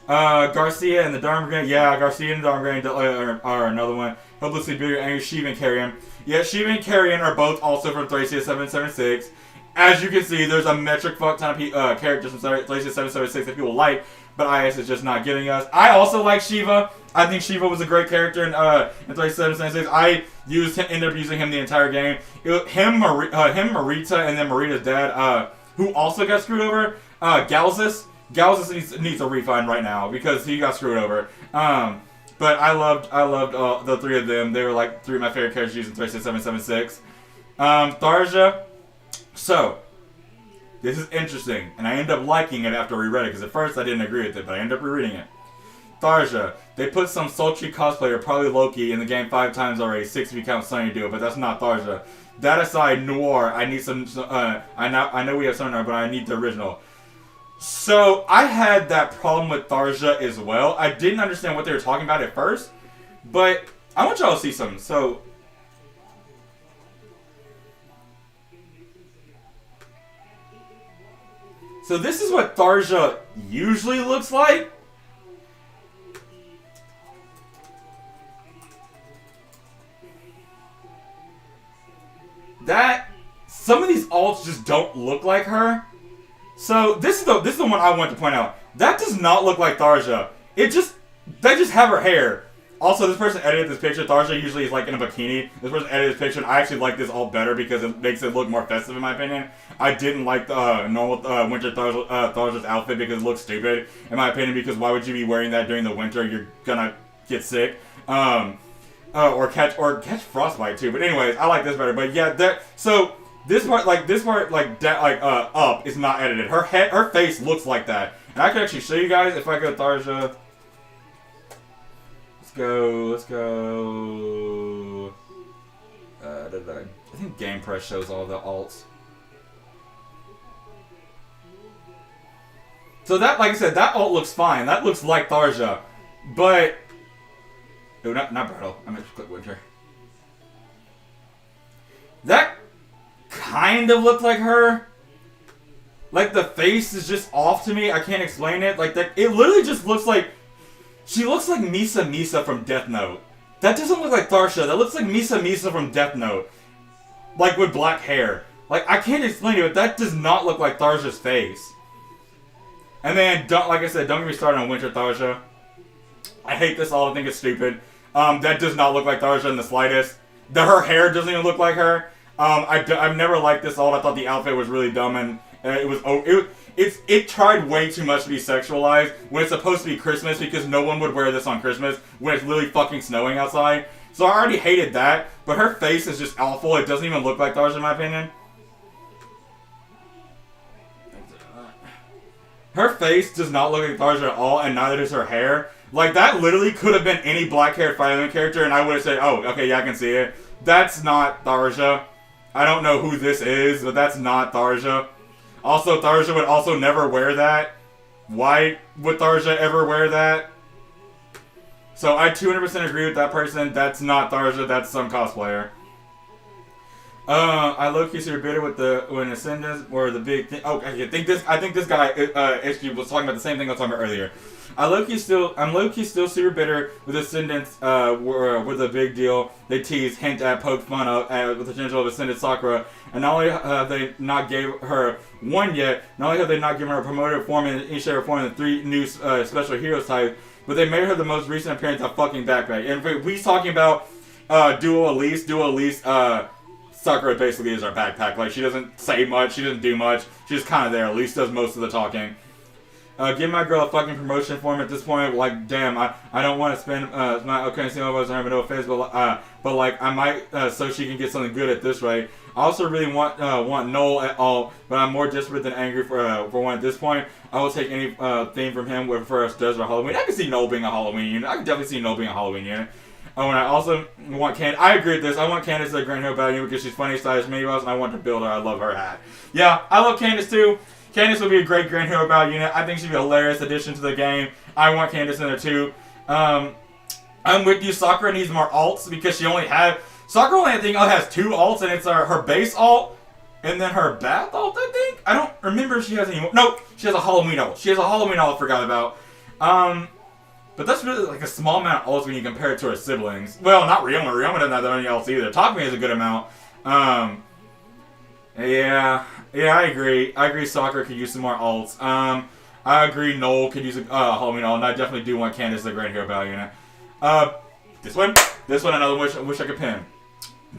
Garcia and the Dharma Yeah, Garcia and the Dharma are another one. Hopelessly bigger, and Shiva and Carrion. Yeah, Shiva and Carrion are both also from Thracia 776. As you can see, there's a metric fuck ton of characters from Thracia 776 that people like, but IS is just not giving us. I also like Shiva. I think Shiva was a great character in Thracia 776. I ended up using him the entire game. Marita, and then Marita's dad, who also got screwed over, Galzus. Galzus needs a refine right now because he got screwed over. But I loved the three of them. They were like three of my favorite characters using Thracia 776. Tharja. So, this is interesting, and I ended up liking it after I reread it, because at first I didn't agree with it, but I ended up rereading it. Tharja. They put some sultry cosplayer, probably Loki, in the game 5 times already, 6 if you count Sunny do it, but that's not Tharja. That aside, Noir, I need some, I know we have Sunny, but I need the original. So, I had that problem with Tharja as well. I didn't understand what they were talking about at first, but I want y'all to see something. So this is what Tharja usually looks like. Some of these alts just don't look like her. So this is the one I want to point out. That does not look like Tharja. They just have her hair. Also, this person edited this picture. Tharja usually is like in a bikini. This person edited this picture, and I actually like this alt better because it makes it look more festive in my opinion. I didn't like the normal winter Tharja's outfit because it looks stupid in my opinion. Because why would you be wearing that during the winter? You're gonna get sick, or catch frostbite too. But anyways, I like this better. But yeah, this part up is not edited. Her face looks like that, and I can actually show you guys if I go Tharja. Let's go. I think GamePress shows all the alts. So that, like I said, that alt looks fine. That looks like Tharja, but no, not Brittle. I meant to click Winter. That kind of looked like her. Like the face is just off to me. I can't explain it. Like that, it literally just looks like. She looks like Misa from Death Note. That doesn't look like Tharja. That looks like Misa from Death Note. Like with black hair. Like, I can't explain it, but that does not look like Tharja's face. And then, like I said, don't get me started on Winter Tharja. I hate this all. I think it's stupid. That does not look like Tharja in the slightest. Her hair doesn't even look like her. I've never liked this alt. I thought the outfit was really dumb, and it tried way too much to be sexualized when it's supposed to be Christmas, because no one would wear this on Christmas when it's literally fucking snowing outside. So I already hated that, but her face is just awful. It doesn't even look like Tharja in my opinion. Her face does not look like Tharja at all, and neither does her hair. Like, that literally could have been any black-haired Fire Emblem character, and I would have said, oh, okay, yeah, I can see it. That's not Tharja. I don't know who this is, but that's not Tharja. Also, Tharja would also never wear that. Why would Tharja ever wear that? So I 200% agree with that person. That's not Tharja, that's some cosplayer. I low-key super bitter with when Ascendants were the big thing. Oh, I think this guy actually was talking about the same thing I was talking about earlier. I'm low-key still super bitter with Ascendants were the big deal. They tease, hint at, poke fun at with the potential of Ascendant Sakura. And not only have they not gave her one yet, not only have they not given her a promoted form in each shape or form in the 3 new special heroes type, but they made her the most recent appearance of fucking backpack. And if we're talking about Duo Elise, Sakura basically is our backpack. Like, she doesn't say much, she doesn't do much, she's just kind of there. Elise does most of the talking. Give my girl a fucking promotion form at this point. Like, damn, I don't want to spend my okay, see, I wasn't having no offense, but like I might so she can get something good at this rate. I also really want Noel at all, but I'm more desperate than angry for one at this point. I will take any theme from him for us Desert or Halloween. I can see Noel being a Halloween unit. I can definitely see Noel being a Halloween unit. Oh, and I also want Candace. I agree with this. I want Candace as a Grand Hero Battle Unit because she's funny, stylish, mini boss, and I want to build her. I love her hat. Yeah, I love Candace too. Candace would be a great Grand Hero Battle Unit. I think she'd be a hilarious addition to the game. I want Candace in there too. I'm with you. Sakura needs more alts because she only had... Sakura only, I think, has 2 alts, and it's her base alt and then her bath alt, I think? I don't remember if she has any more. No, she has a Halloween alt. She has a Halloween alt I forgot about. But that's really like a small amount of alts when you compare it to her siblings. Well, not Ryoma. Ryoma doesn't have that many alts either. Takumi has a good amount. Yeah, I agree. I agree Sakura could use some more alts. I agree Noel could use a Halloween alt, and I definitely do want Candace as a Grand Hero Battle Unit. This one, another wish I could pin.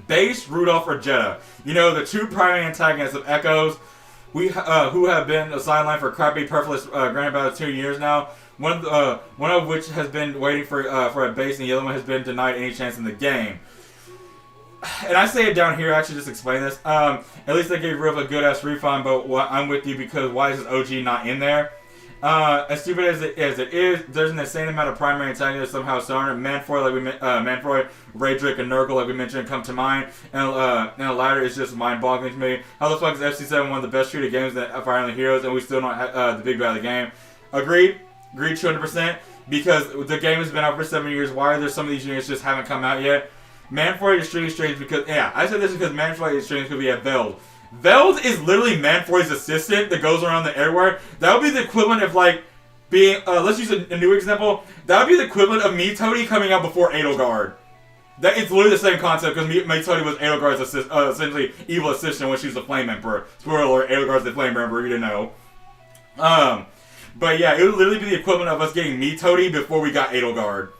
Base, Rudolph, or Jetta. You know, the 2 primary antagonists of Echoes, who have been sidelined for crappy, perfectless Grand Battle 2 years now. One of which has been waiting for a base, and the other one has been denied any chance in the game. And I say it down here, actually, just explain this. At least they gave Rudolph a good-ass refund, but I'm with you because why is his OG not in there? As stupid as it is, there's an insane amount of primary antagonists somehow Sonar, Manfroy, Manfroy, Raydrick, and Nurgle, like we mentioned, come to mind, and the latter is just mind-boggling to me. How the fuck is FC7 one of the best shooter games that Fire Emblem Heroes, and we still don't have the big bad of the game? Agreed 200%, because the game has been out for 7 years. Why are there some of these units just haven't come out yet? Manfroy is extremely strange because, yeah, I said this because Manfroy is strange because we have Veld. Veld is literally Manfroy's assistant that goes around the everywhere. That would be the equivalent of, like, being, let's use a new example. That would be the equivalent of Mitodi coming out before Edelgard. It's literally the same concept because Mitodi was Edelgard's essentially evil assistant when she was the Flame Emperor. Spoiler alert, Edelgard's the Flame Emperor, you didn't know. But yeah, it would literally be the equivalent of us getting Mitodi before we got Edelgard.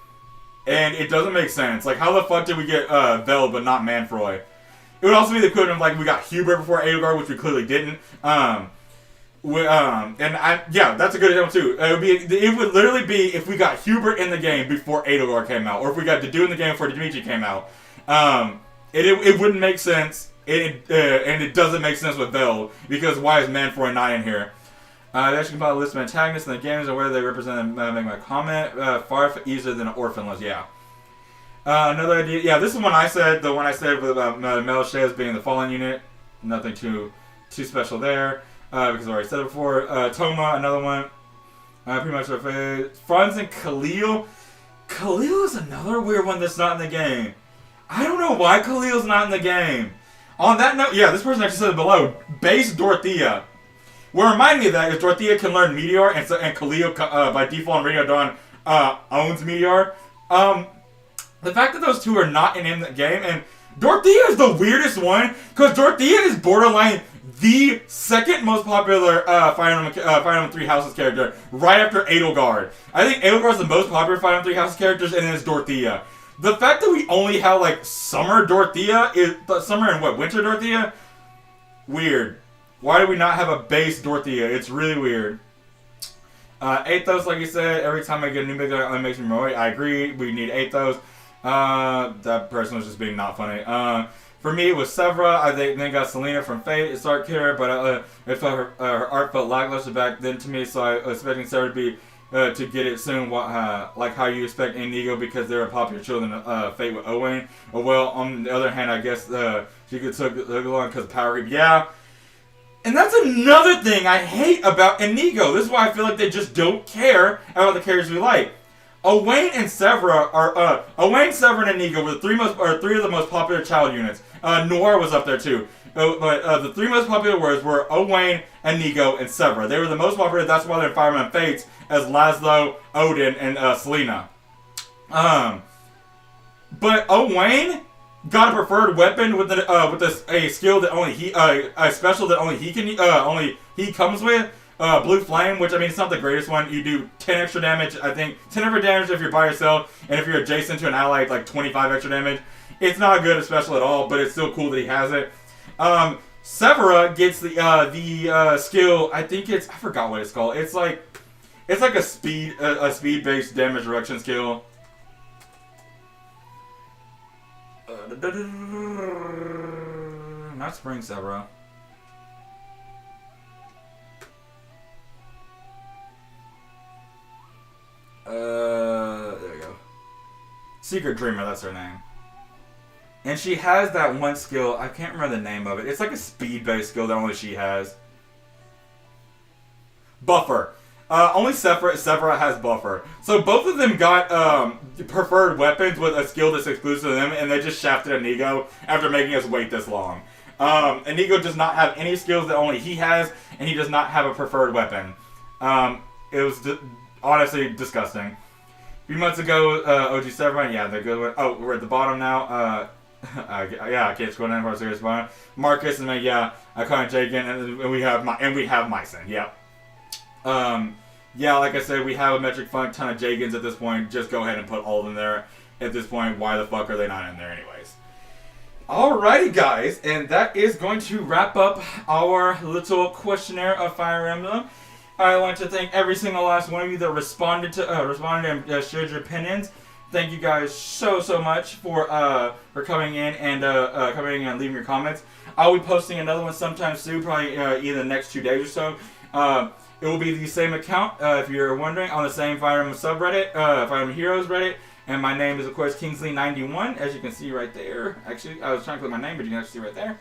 And it doesn't make sense. Like, how the fuck did we get Veld but not Manfroy? It would also be the equivalent of, like, we got Hubert before Edelgard, which we clearly didn't. Yeah, that's a good example too. It would literally be if we got Hubert in the game before Edelgard came out, or if we got Dedue in the game before Dimitri came out. It wouldn't make sense, and it doesn't make sense with Veld, because why is Manfroy not in here? They actually compile a list of antagonists in the games and whether they represent make my comment. Far easier than an orphan list, yeah. Another idea, yeah, this is one I said, the one I said about Melchizedek being the fallen unit. Nothing too special there, because I already said it before. Toma, another one. Pretty much our favorite. Franz and Khalil. Khalil is another weird one that's not in the game. I don't know why Khalil's not in the game. On that note, yeah, this person actually said it below. Base Dorothea. What reminded me of that is Dorothea can learn Meteor, and Khalil, by default in Radio Dawn, owns Meteor. The fact that those two are not in the game, and Dorothea is the weirdest one, because Dorothea is borderline the second most popular Fire Emblem 3 Houses character, right after Edelgard. I think Edelgard is the most popular Fire Emblem 3 Houses characters, and then it's Dorothea. The fact that we only have, like, Summer Dorothea, Summer and what, Winter Dorothea? Weird. Why do we not have a base Dorothea? It's really weird. Athos, like you said, every time I get a new big it makes me annoyed. I agree, we need Athos. That person was just being not funny. For me, it was Severa. I then got Selena from Fate. It's art killer, but it felt her art felt lackluster back then to me, so I was expecting Severa to be to get it soon. Like how you expect Inigo because they're popular children of Fate with Owain. Well, on the other hand, I guess she could took along because of Power Creep. Yeah. And that's another thing I hate about Inigo. This is why I feel like they just don't care about the characters we like. Owain and Severa are Owain, Severa, and Inigo were three of the most popular child units. Noir was up there too. But the 3 most popular words were Owain, Inigo, and Severa. They were the most popular. That's why they're in Fire Emblem Fates as Laszlo, Odin, and Selena. But Owain got a preferred weapon with a skill that only he a special that only he comes with. Blue Flame, which I mean it's not the greatest one. You do 10 extra damage, I think 10 extra damage if you're by yourself, and if you're adjacent to an ally, it's like 25 extra damage. It's not good, special at all, but it's still cool that he has it. Severa gets the skill. I think I forgot what it's called. It's like a speed based damage reduction skill. Not Spring Severa. There we go. Secret Dreamer, that's her name. And she has that one skill, I can't remember the name of it. It's like a speed-based skill that only she has. Buffer. Only Sephiroth has Buffer. So both of them got preferred weapons with a skill that's exclusive to them, and they just shafted Inigo after making us wait this long. Inigo does not have any skills that only he has, and he does not have a preferred weapon. It was honestly disgusting. A few months ago, OG Sephiroth, yeah, they're good one. Oh, we're at the bottom now. Yeah, I can't scroll down for a serious bottom. Marcus and me, yeah, Iconic Jagan, and we have Mycen, yeah. Yeah, like I said, we have a metric fun ton of Jagans at this point. Just go ahead and put all of them there. At this point, why the fuck are they not in there anyways? Alrighty, guys, and that is going to wrap up our little questionnaire of Fire Emblem. I want to thank every single last one of you that responded and shared your opinions. Thank you guys so much for coming in and leaving your comments. I'll be posting another one sometime soon, probably either the next 2 days or so. It will be the same account, if you're wondering, on the same Fire Emblem subreddit, Fire Emblem Heroes Reddit. And my name is, of course, Kingsley91, as you can see right there. Actually, I was trying to click my name, but you can actually see right there.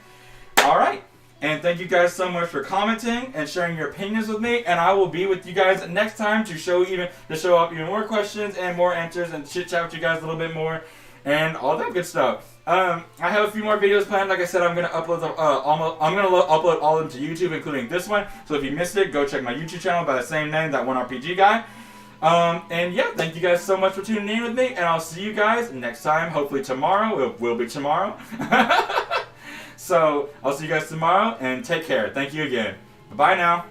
Alright. And thank you guys so much for commenting and sharing your opinions with me. And I will be with you guys next time to show up even more questions and more answers and chit chat with you guys a little bit more and all that good stuff. I have a few more videos planned. Like I said, I'm gonna upload upload all of them to YouTube, including this one. So if you missed it, go check my YouTube channel by the same name, that one RPG guy. And yeah, thank you guys so much for tuning in with me, and I'll see you guys next time. Hopefully tomorrow. It will be tomorrow. So I'll see you guys tomorrow, and take care. Thank you again. Bye now.